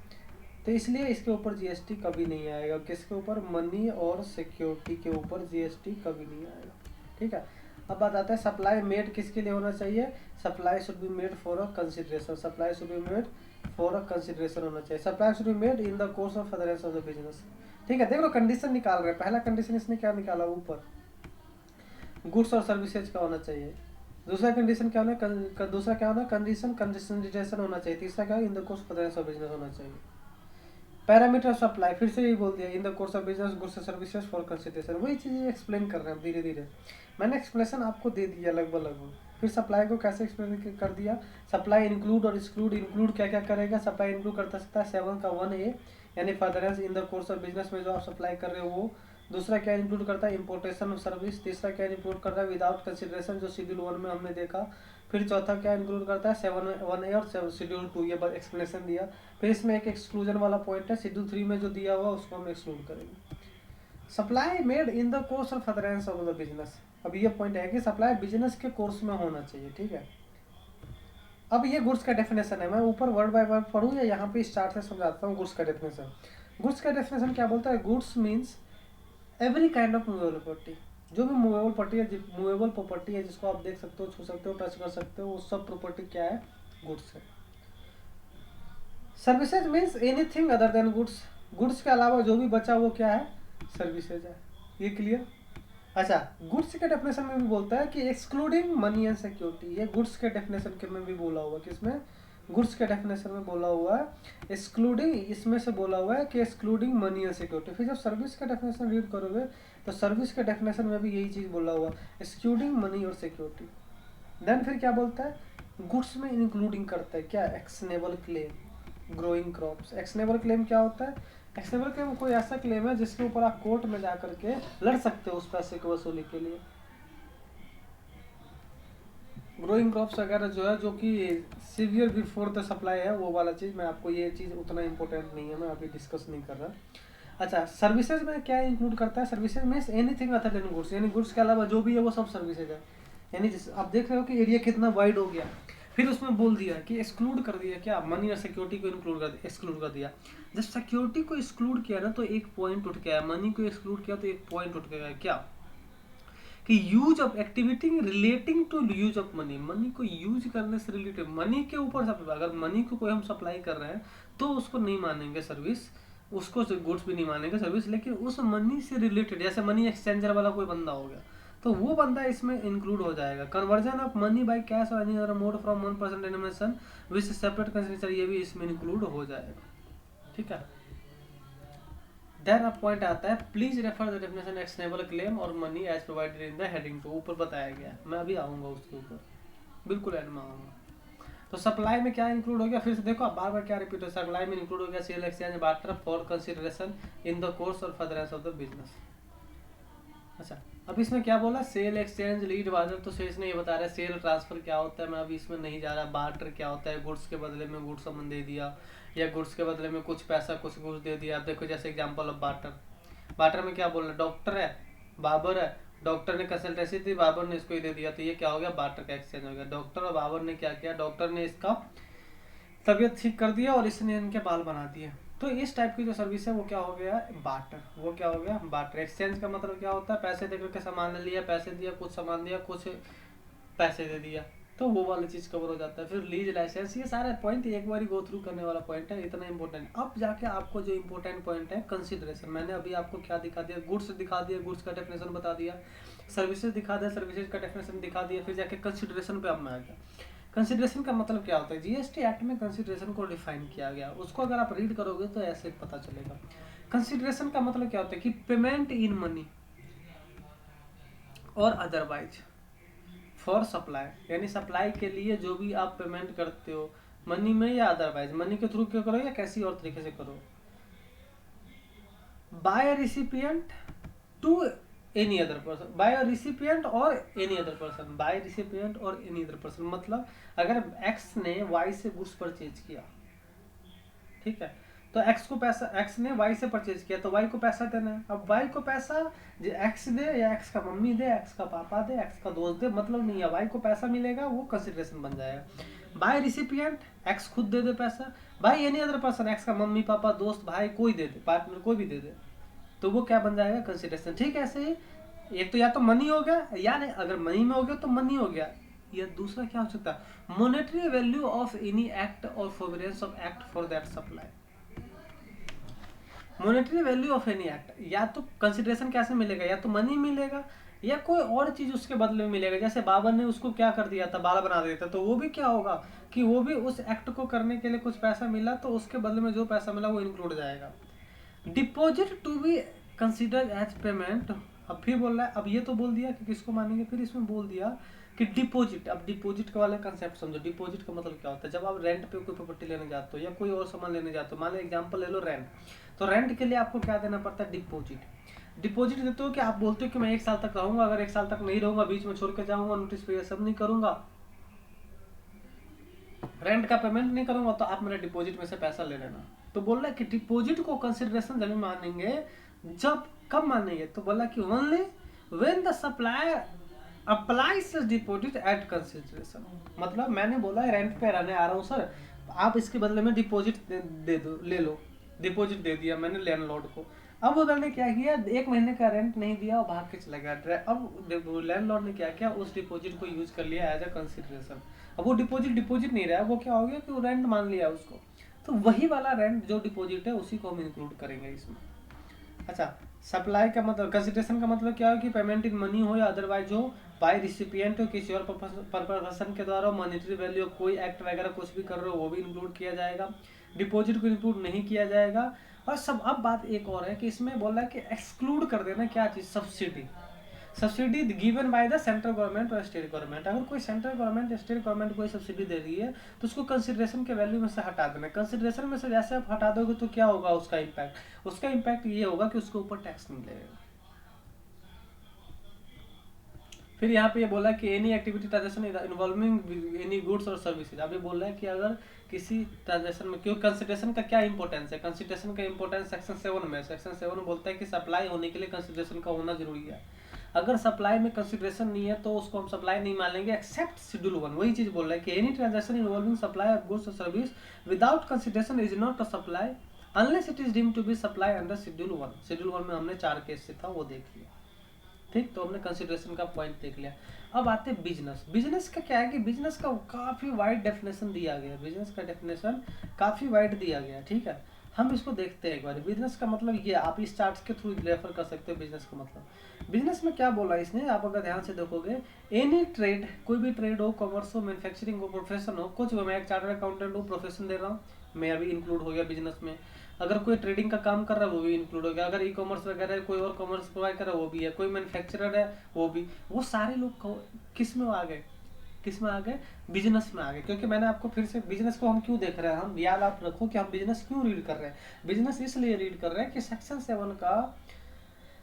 तो इसलिए इसके ऊपर जीएसटी कभी नहीं आएगा। किसके ऊपर? मनी और सिक्योरिटी के ऊपर जीएसटी कभी नहीं आएगा। ठीक है। अब बात आता है सप्लाई मेड किसके लिए होना चाहिए? Supply should be made for a consideration. Supply should be made for a consideration होना चाहिए। Supply should be made in the course of furtherance of the business. ठीक है। देख लो कंडीशन निकाल रहे हैं। पहला कंडीशन इसने क्या निकाला? ऊपर गुड्स और सर्विसेज का होना चाहिए। दूसरा कंडीशन क्या होना? दूसरा क्या होना? कंडीशन कंसिडरेशन होना चाहिए। तीसरा क्या? इन the course of furtherance of business होना चाहिए। पैरामीटर सप्लाई फिर से यही बोल दिया इन the course of business goods and services for consideration. वही चीज़ एक्सप्लेन कर रहे हैं धीरे धीरे। मैंने एक्सप्लेनेशन आपको दे दिया लगभग। फिर सप्लाई को कैसे एक्सप्लेन कर दिया? सप्लाई इंक्लूड और एक्सक्लूड। इंक्लूड क्या क्या करेगा? सप्लाई इंक्लूड करता सकता है 7 का 1A यानी furtherance in the course of business में जो आप सप्लाई कर रहे हो वो। दूसरा क्या इंक्लूड करता है? Importation of service. तीसरा क्या इंक्लूड करता है? विदाउट कंसिडरेशन जो शेड्यूल 1 में हमने देखा। फिर चौथा क्या इंक्लूड करता है? 7(1)(a) और शेड्यूल 2। ये एक्सप्लेनेशन दिया। फिर इसमें एक एक्सक्लूजन वाला पॉइंट है शेड्यूल 3 में जो दिया हुआ उसको हम एक्सक्लूड करेंगे। Supply made in the course of furtherance of the business. अब ये पॉइंट है कि सप्लाई बिजनेस के कोर्स में होना चाहिए। ठीक है। अब ये गुड्स का डेफिनेशन है। मैं ऊपर वर्ड बाय वर्ड पढ़ूँ या यहाँ पे स्टार्ट से समझाता हूँ गुड्स का डेफिनेशन। गुड्स का डेफिनेशन क्या बोलता है? Goods means every kind of movable property. जो भी मूवेबल प्रॉपर्टी है जिसको आप देख सकते हो, छू सकते हो, टच कर सकते हो, वो सब प्रॉपर्टी क्या है? गुड्स है। Services means anything other than goods. Goods के अलावा जो भी बचा वो क्या है? सर्विसेज है। ये क्लियर? अच्छा, गुड्स के डेफिनेशन में भी बोलता है कि एक्सक्लूडिंग मनी एंड सिक्योरिटी। ये गुड्स के डेफिनेशन के में भी बोला हुआ। किसमें? गुड्स के डेफिनेशन में बोला हुआ है एक्सक्लूडिंग। इसमें से बोला हुआ है कि एक्सक्लूडिंग मनी एंड सिक्योरिटी। फिर जब सर्विस का डेफिनेशन रीड करोगे तो सर्विस के डेफिनेशन में भी यही चीज़ बोला हुआ एक्सक्लूडिंग मनी और सिक्योरिटी। देन फिर क्या बोलता है? गुड्स में इंक्लूडिंग करता है क्या? Actionable claim, growing crops. Actionable claim क्या होता है? एक्शनेबल क्लेम कोई ऐसा क्लेम है जिसके ऊपर आप कोर्ट में जा करके लड़ सकते हो उस पैसे की वसूली के लिए। ग्रोइंग क्रॉप्स वगैरह जो है जो कि सीवियर बिफोर द सप्लाई है वो वाला चीज़। मैं आपको ये चीज़ उतना इंपॉर्टेंट नहीं है, मैं अभी डिस्कस नहीं कर रहा। अच्छा, सर्विसेज में क्या इंक्लूड करता है? Services means anything other than goods. यानी गुड्स के अलावा जो भी है वो सब सर्विसेज है। यानी आप देख रहे हो कि एरिया कितना वाइड हो गया। फिर उसमें बोल दिया कि एक्सक्लूड कर दिया क्या? मनी और सिक्योरिटी को एक्सक्लूड कर दिया। जब सिक्योरिटी को एक्सक्लूड किया ना तो एक पॉइंट उठ गया। मनी को एक्सक्लूड किया तो एक पॉइंट उठ गया। क्या? कि use of activity relating to use of money. Money को यूज करने से रिलेटेड, मनी के ऊपर सप्लाई। अगर मनी को कोई हम सप्लाई कर रहे हैं तो उसको नहीं मानेंगे सर्विस, उसको गुड्स भी नहीं मानेंगे सर्विस। लेकिन उस मनी से रिलेटेड, जैसे मनी एक्सचेंजर वाला कोई बंदा हो गया तो वो बंदा इसमें इंक्लूड हो जाएगा। Conversion of money by cash और any other mode from 1% denomination which separate consider, ये भी इसमें इंक्लूड हो जाएगा, ठीक है। देन अब पॉइंट आता है, please refer the definition actionable claim और money as provided in the heading 2, ऊपर बताया गया है, मैं अभी आऊंगा उसके ऊपर, बिल्कुल एंड में आऊंगा। तो सप्लाई में क्या इंक्लूड हो गया, फिर से देखो आप बार बार क्या रिपीट हो, सप्लाई में इंक्लूड हो गया cell exchange barter for consideration in the course or furtherance of the business. अच्छा, अब इसमें क्या बोला, सेल एक्सचेंज लीड बार्टर, तो सेल्स ने ये बता रहा है सेल ट्रांसफर क्या होता है, मैं अभी इसमें नहीं जा रहा। बार्टर क्या होता है, गुड्स के बदले में गुड्स सामान दे दिया, या गुड्स के बदले में कुछ पैसा कुछ गुड्स दे दिया। अब देखो जैसे एग्जांपल ऑफ बार्टर, बार्टर में क्या बोल रहा है, डॉक्टर है बाबर है, डॉक्टर ने कंसल्टेंसी दी, बाबर ने इसको ही दे दिया, तो ये क्या हो गया, बार्टर का एक्सचेंज हो गया। डॉक्टर और बाबर ने क्या किया, डॉक्टर ने इसका तबीयत ठीक कर दिया और इसने इनके बाल बना दिए, तो इस टाइप की जो सर्विस है वो क्या हो गया, बार्टर, वो क्या हो गया, बार्टर। एक्सचेंज का मतलब क्या होता है, पैसे देकर के सामान ले लिया, पैसे दिया, कुछ सामान दिया, कुछ पैसे दे दिया, तो वो वाली चीज कवर हो जाता है। फिर लीज लाइसेंस, ये सारे पॉइंट एक बार गो थ्रू करने वाला पॉइंट है, इतना इंपॉर्टेंट। अब जाके आपको जो इंपॉर्टेंट पॉइंट है कंसिडरेशन, मैंने अभी आपको क्या दिखा दिया, गुड्स दिखा दिया, गुड्स का डेफिनेशन बता दिया, सर्विसेज दिखा दिया, सर्विसेज का डेफिनेशन दिखा दिया, फिर जाके कंसिडरेशन पे अब मैं आ गया। कंसिडरेशन का मतलब क्या होता है, जीएसटी एक्ट में कंसिडरेशन को डिफाइन किया गया, उसको अगर आप रीड करोगे तो ऐसे पता चलेगा। कंसिडरेशन का मतलब क्या होता है कि पेमेंट इन मनी और अदरवाइज फॉर सप्लाई, यानी सप्लाई के लिए जो भी आप पेमेंट करते हो मनी में या अदरवाइज, मनी के थ्रू क्यों करो या कैसी और तरीके से करो, by recipient to any other person, by recipient और any other person, by recipient और एनी अदर पर्सन, मतलब अगर एक्स ने वाई से गुड्स परचेज किया, ठीक है, तो एक्स को पैसा, एक्स ने वाई से परचेज किया तो वाई को पैसा देना है। अब वाई को पैसा एक्स दे या एक्स का मम्मी दे, एक्स का पापा दे, एक्स का दोस्त दे, मतलब नहीं है, वाई को पैसा मिलेगा, वो कंसिडरेशन बन जाएगा। बाय रिसिपिएंट, एक्स खुद दे दे पैसा, by any other person, x का मम्मी पापा दोस्त भाई कोई दे दे, पार्टनर कोई भी दे दे, तो वो क्या बन जाएगा, कंसिडरेशन। ठीक है, ऐसे ही एक तो या तो मनी हो गया, या नहीं अगर मनी में हो गया तो मनी हो गया, या दूसरा क्या हो सकता है, monetary value of any act और forbearance of act for that supply. Monetary value of any act, या तो कंसिडरेशन कैसे मिलेगा, या तो मनी मिलेगा या कोई और चीज उसके बदले में मिलेगा। जैसे बाबर ने उसको क्या कर दिया था, बाल बना दिया था, तो वो भी क्या होगा कि वो भी उस एक्ट को करने के लिए कुछ पैसा मिला, तो उसके बदले में जो पैसा मिला वो इंक्लूड जाएगा। Deposit to be consider as payment, अब फिर बोल रहा है, अब ये तो बोल दिया कि किसको मानेंगे, फिर इसमें बोल दिया कि डिपॉजिट। अब डिपॉजिट का वाला कंसेप्ट समझो, डिपॉजिट का मतलब क्या होता है, जब आप रेंट पे कोई प्रॉपर्टी लेने जाते हो या कोई और सामान लेने जाते हो, मान लो एग्जांपल ले लो रेंट, तो रेंट के लिए आपको क्या देना पड़ता है, डिपॉजिट। डिपॉजिट देते हो कि आप बोलते हो कि मैं 1 साल तक रहूंगा, अगर 1 साल तक नहीं रहूंगा, बीच में छोड़ के जाऊंगा, नोटिस पे सब नहीं करूंगा, रेंट का पेमेंट नहीं करूंगा, तो आप मेरे डिपॉजिट में से पैसा ले लेना। तो बोल रहा है कि डिपॉजिट को कंसिडरेशन जब मानेंगे, जब कब मानेंगे, तो बोला कि only when the supplier applies deposit eight consideration. मतलब मैंने बोला है रेंट पे रहने आ रहा हूँ सर, आप इसके बदले में डिपॉजिट दे दो, ले लो, डिपॉजिट दे दिया मैंने लैंडलॉर्ड को। अब उधर ने क्या किया, 1 महीने का रेंट नहीं दिया और भाग के चला गया। अब लैंडलॉर्ड ने क्या किया, उस डिपॉजिट को यूज कर लिया एज अ कंसिडरेशन। अब वो डिपॉजिट नहीं रहा, वो क्या हो गया कि वो रेंट मान लिया उसको, तो वही वाला रेंट जो डिपॉजिट है उसी को हम इंक्लूड करेंगे इसमें। अच्छा, सप्लाई का मतलब, कंसिडरेशन का मतलब क्या है कि पेमेंट इन मनी हो या अदरवाइज हो, बाय रिसिपिएंट हो, किसी और पर्सन के द्वारा, मॉनेटरी वैल्यू, कोई एक्ट वगैरह कुछ भी कर रहे हो वो भी इंक्लूड किया जाएगा, डिपॉजिट को इंक्लूड नहीं किया जाएगा। और सब, अब बात एक और है कि इसमें बोल रहा है कि एक्सक्लूड कर देना क्या चीज, subsidy. Subsidy given by the central government और स्टेट गवर्नमेंट, अगर कोई सेंट्रल गवर्नमेंट स्टेट गवर्नमेंट कोई सब्सिडी दे रही है तो उसको कंसिडरेशन के वैल्यू में से हटा देना। कंसिडरेशन में से जैसे आप हटा दोगे तो क्या होगा उसका इम्पैक्ट, उसका इम्पैक्ट ये होगा कि उसके ऊपर टैक्स मिलेगा। फिर यहाँ पे ये बोला कि any activity transaction involving any goods और सर्विसेज। अब ये बोल रहा है कि अगर किसी ट्रांजेक्शन में, क्यों कंसिडरेशन का क्या इंपॉर्टेंस है, कंसिडरेशन का इंपॉर्टेंस सेक्शन 7 में, सेक्शन 7 में बोलता है कि सप्लाई होने के लिए कंसिडरेशन का होना जरूरी है। अगर सप्लाई में कंसिडरेशन नहीं है तो उसको हम सप्लाई नहीं मानेंगे एक्सेप्ट शेड्यूल 1। वही चीज बोल रहा है कि any transaction involving supply of goods और service without consideration is not a supply unless it is deemed to be supply under schedule 1। Schedule 1 में हमने 4 केस से था वो देख लिया, ठीक, तो हमने कंसिडरेशन का पॉइंट देख लिया। अब आते हैं बिजनेस। बिजनेस का क्या है कि बिजनेस का काफी वाइड डेफिनेशन दिया गया, बिजनेस का डेफिनेशन काफी वाइड दिया गया, ठीक है। हम इसको देखते हैं एक बार। बिजनेस का मतलब ये, आप इस चार्ट के थ्रू रेफर कर सकते हो बिजनेस का मतलब। बिजनेस में क्या बोला इसने, आप अगर ध्यान से देखोगे, एनी ट्रेड, कोई भी ट्रेड हो, कॉमर्स हो, मैन्युफैक्चरिंग हो, प्रोफेशन हो, कुछ भी, मैं एक चार्टर्ड अकाउंटेंट हूँ, प्रोफेशन दे रहा हूँ, मैं अभी इंक्लूड हो गया बिजनेस में। अगर कोई ट्रेडिंग का काम कर रहा है वो भी इंक्लूड हो गया, अगर ई कॉमर्स वगैरह है, कोई और कॉमर्स प्रोवाइड कर रहा है वो भी है, कोई मैन्युफैक्चरर है वो भी, वो सारे लोग किस में आ गए, किस में आ गए, बिजनेस में आ गए। क्योंकि मैंने आपको फिर से, बिजनेस को हम क्यों देख रहे हैं, हम याद आप रखो कि हम बिजनेस क्यों रीड कर रहे हैं। बिजनेस इसलिए रीड कर रहे हैं कि सेक्शन 7 का,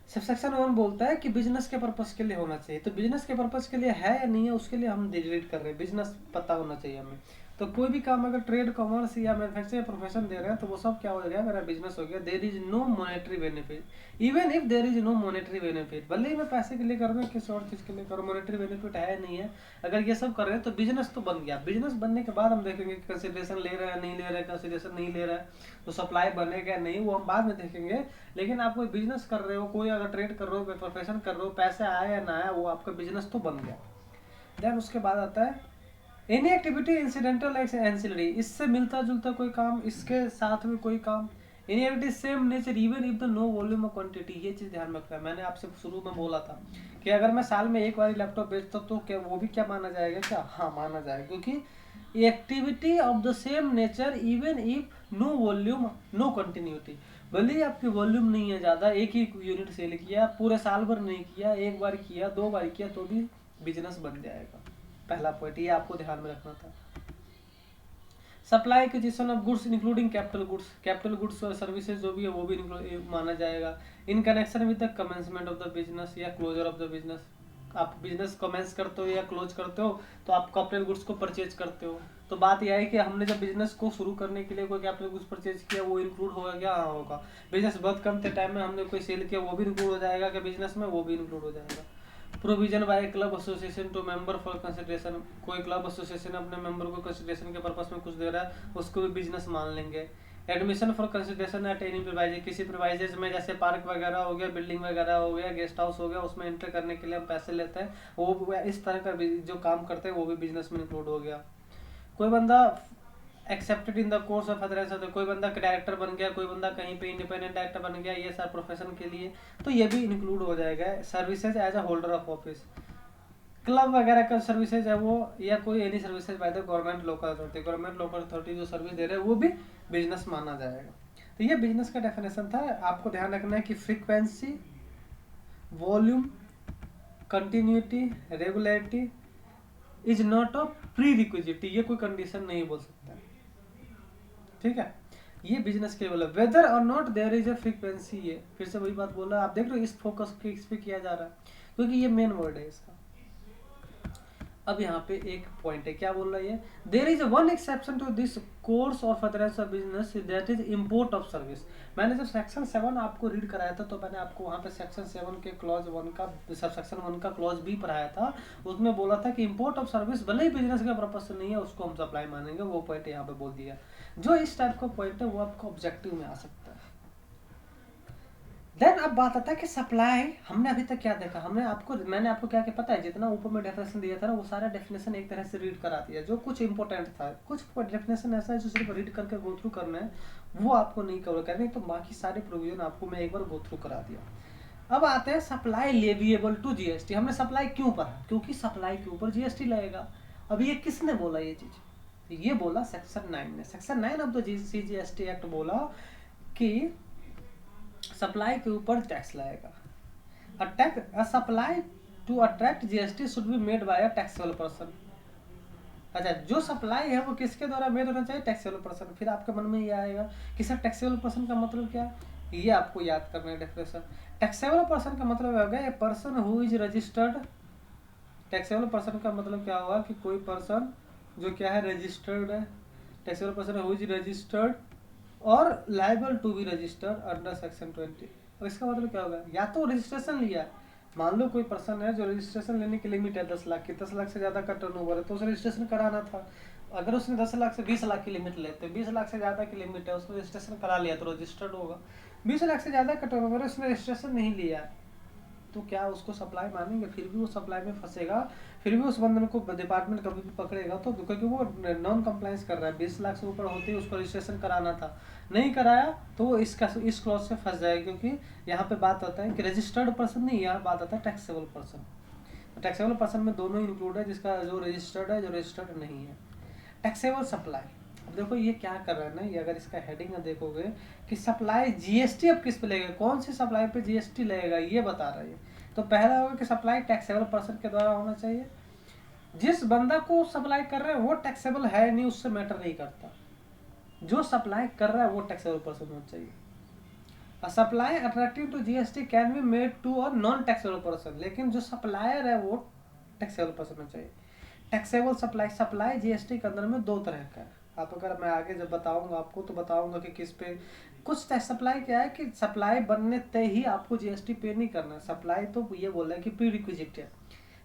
सेक्शन 1 बोलता है कि बिजनेस के पर्पस के लिए होना चाहिए। तो बिजनेस के पर्पस के लिए है या नहीं है, उसके लिए हम रीड कर रहे हैं, बिजनेस पता होना चाहिए हमें। तो कोई भी काम अगर ट्रेड, कॉमर्स या मैन्युफैक्चरिंग प्रोफेशन दे रहे हैं तो वो सब क्या हो गया, मेरा बिजनेस हो गया। There is no monetary benefit, even if there is no monetary benefit, भले ही मैं पैसे के लिए कर रहा हूँ, किसी और चीज के लिए कर रहा हूँ, मॉनेटरी बेनिफिट है नहीं है, अगर ये सब कर रहे हैं तो बिजनेस तो बन गया। बिजनेस बनने के बाद हम देखेंगे कंसिडरेशन ले रहा है नहीं ले रहा है, कंसिडरेशन नहीं ले रहा है तो सप्लाई बनेगा नहीं, वो हम बाद में देखेंगे। लेकिन आप कोई बिजनेस कर रहे हो, कोई अगर ट्रेड कर रहे हो, कोई प्रोफेशन कर रहे हो, पैसे आए या ना आए, वो आपका बिजनेस तो बन गया। देन उसके बाद आता है एनी एक्टिविटी इंसिडेंटल एंसिलरी, इससे मिलता जुलता कोई काम, इसके साथ में कोई काम, any activity same nature even if the no volume or quantity. ये चीज ध्यान में रखना है। मैंने आपसे शुरू में बोला था कि अगर मैं साल में एक बार लैपटॉप बेचता तो क्या वो भी क्या माना जाएगा, क्या, हाँ माना जाएगा, क्योंकि activity of the same nature even if no volume no continuity. भले ही आपकी वॉल्यूम नहीं है ज्यादा, एक ही यूनिट सेल किया, पूरे साल भर नहीं किया, एक बार किया, 2 बार किया, तो भी बिजनेस बन जाएगा। पहला पॉइंट ये आपको ध्यान में रखना था। Supply acquisition of goods including capital goods, capital goods और सर्विसेज जो भी है वो भी माना जाएगा। In connection with the commencement of the business या क्लोजर ऑफ द बिजनेस, आप बिजनेस कमेंस करते हो या क्लोज करते हो तो आप कैपिटल गुड्स को परचेज करते हो। तो बात यह है कि हमने जब बिजनेस को शुरू करने के लिए कोई कैपिटल गुड्स परचेज किया, वो इंक्लूड होगा क्या, हाँ होगा। बिजनेस बंद करते टाइम में हमने कोई सेल किया, वो भी इंक्लूड हो जाएगा कि बिजनेस में, वो भी इंक्लूड हो जाएगा। Provision by club association to member for consideration, कोई क्लब एसोसिएशन अपने मेंबर को कंसिडरेशन के पर्पस में कुछ दे रहा है, उसको भी बिजनेस मान लेंगे। Admission for consideration at any premises, किसी प्रिवाइजेज में जैसे पार्क वगैरह हो गया, बिल्डिंग वगैरह हो गया, गेस्ट हाउस हो गया, उसमें एंटर करने के लिए हम पैसे लेते हैं, वो इस तरह का जो काम करते हैं वो भी बिजनेस में इंक्लूड हो गया। कोई बंदा accepted in the course of other, कोई बंदा डायरेक्टर बन गया, कोई बंदा कहीं पे इंडिपेंडेंट डायरेक्टर बन गया, ये सारे प्रोफेशन के लिए, तो ये भी इंक्लूड हो जाएगा। Services as a holder of office, club वगैरह का सर्विसेज है वो, या कोई any services by the government local authority, government local authority जो सर्विस दे रहे हैं वो भी बिजनेस माना जाएगा। तो ये बिजनेस का डेफिनेशन था। आपको ध्यान रखना है कि frequency, volume, continuity, regularity is not a prerequisite, ये कोई कंडीशन नहीं बोल सकता, ठीक है। ये बिजनेस के बोला वेदर और not there is a frequency, ये फिर से वही बात बोला, आप देख रहे हो इस फोकस इस पे किया जा रहा है क्योंकि ये मेन वर्ड है इसका। अब यहाँ पे एक पॉइंट है, क्या बोल रहा है ये, there is one exception to this course of furtherance of business, that is import of service. मैंने जब सेक्शन 7 आपको रीड कराया था तो मैंने आपको वहाँ पे सेक्शन 7 के क्लॉज 1 का, सब सेक्शन 1 का क्लॉज भी पढ़ाया था। उसमें बोला था कि इंपोर्ट ऑफ सर्विस भले ही बिजनेस का पर्पस से नहीं है, उसको हम सप्लाई मानेंगे, वो पॉइंट यहाँ पे बोल दिया। जो इस टाइप का पॉइंट है वो आपको ऑब्जेक्टिव में आ सकता है। देन अब बात आता है कि सप्लाई, हमने अभी तक क्या देखा, मैंने आपको क्या पता है, जितना ऊपर में डेफिनेशन दिया था ना वो सारा डेफिनेशन एक तरह से रीड करा दिया। जो कुछ इंपॉर्टेंट था, कुछ डेफिनेशन ऐसा है जो सिर्फ रीड करके गो थ्रू करना है, वो आपको नहीं कवर करनी, तो बाकी सारे प्रोविजन आपको मैं एक बार गो थ्रू करा दिया। अब आते हैं सप्लाई लेविएबल टू जीएसटी। हमने सप्लाई क्यों पढ़ा, क्योंकि सप्लाई के ऊपर जीएसटी लगेगा। अब ये किसने बोला ये चीज, ये बोला सेक्शन 9 ने। Section 9 of the GST act बोला कि सप्लाई के ऊपर टैक्स लगेगा। Supply to attract GST should be made by a taxable person. अच्छा, जो सप्लाई है वो किसके द्वारा मेड होना चाहिए, टैक्सेबल पर्सन। फिर आपके मन में ये आएगा कि सर टैक्सेबल पर्सन का मतलब क्या, ये आपको याद करना है डेफिनेशन। टैक्सेबल पर्सन का मतलब होगा a person who is registered. Taxable person का मतलब क्या हुआ कि कोई पर्सन जो क्या है, रजिस्टर्ड है। Taxable person who is registered और liable to be registered under section 20। और इसका मतलब क्या होगा, या तो रजिस्ट्रेशन लिया, मान लो कोई पर्सन है जो रजिस्ट्रेशन लेने की लिमिट है 10 लाख की, 10 लाख से ज्यादा का टर्नओवर है तो उसे रजिस्ट्रेशन कराना था। अगर उसने 10 लाख से 20 लाख की लिमिट लेते, 20 लाख से ज्यादा की लिमिट है, उसने रजिस्ट्रेशन करा लिया तो रजिस्टर्ड होगा। 20 लाख से ज्यादा का टर्नओवर है, उसने रजिस्ट्रेशन नहीं लिया, तो क्या उसको सप्लाई मानेंगे? फिर भी वो सप्लाई में फंसेगा, फिर भी उस बंदन को डिपार्टमेंट कभी भी पकड़ेगा तो, क्योंकि वो नॉन कंप्लायंस कर रहा है। 20 लाख से ऊपर होते ही उसको रजिस्ट्रेशन कराना था, नहीं कराया तो वो इस क्लॉज से फंस जाएगा। क्योंकि यहाँ पे बात आता है कि रजिस्टर्ड पर्सन नहीं, यहाँ बात आता है टैक्सेबल पर्सन। टैक्सेबल पर्सन में दोनों इंक्लूड है, जिसका जो रजिस्टर्ड है, जो रजिस्टर्ड नहीं है। टैक्सेबल सप्लाई, अब देखो ये क्या कर रहा है ना, ये अगर इसका हेडिंग देखोगे कि सप्लाई जीएसटी अब किस पे लगेगा, कौन सी सप्लाई पे जीएसटी लगेगा, ये बता रहा है। तो पहला होगा कि सप्लाई टैक्सेबल पर्सन के द्वारा होना चाहिए। जिस बंदा को सप्लाई कर रहे हैं वो टैक्सेबल है नहीं, उससे मैटर नहीं करता। जो सप्लाई कर रहा है वो टैक्सेबल पर्सन होना चाहिए। A supply attractive to GST can be made to a non taxable person, लेकिन जो सप्लायर है वो टैक्सेबल पर्सन होना चाहिए। टैक्सेबल सप्लाई, सप्लाई जीएसटी के अंदर में दो तरह का है। आप अगर मैं आगे जब बताऊंगा आपको तो बताऊंगा कि किस पे। कुछ सप्लाई क्या है कि सप्लाई बनने तय ही आपको जीएसटी पे नहीं करना। सप्लाई तो ये बोल रहा है कि प्री रिक्विजिट है।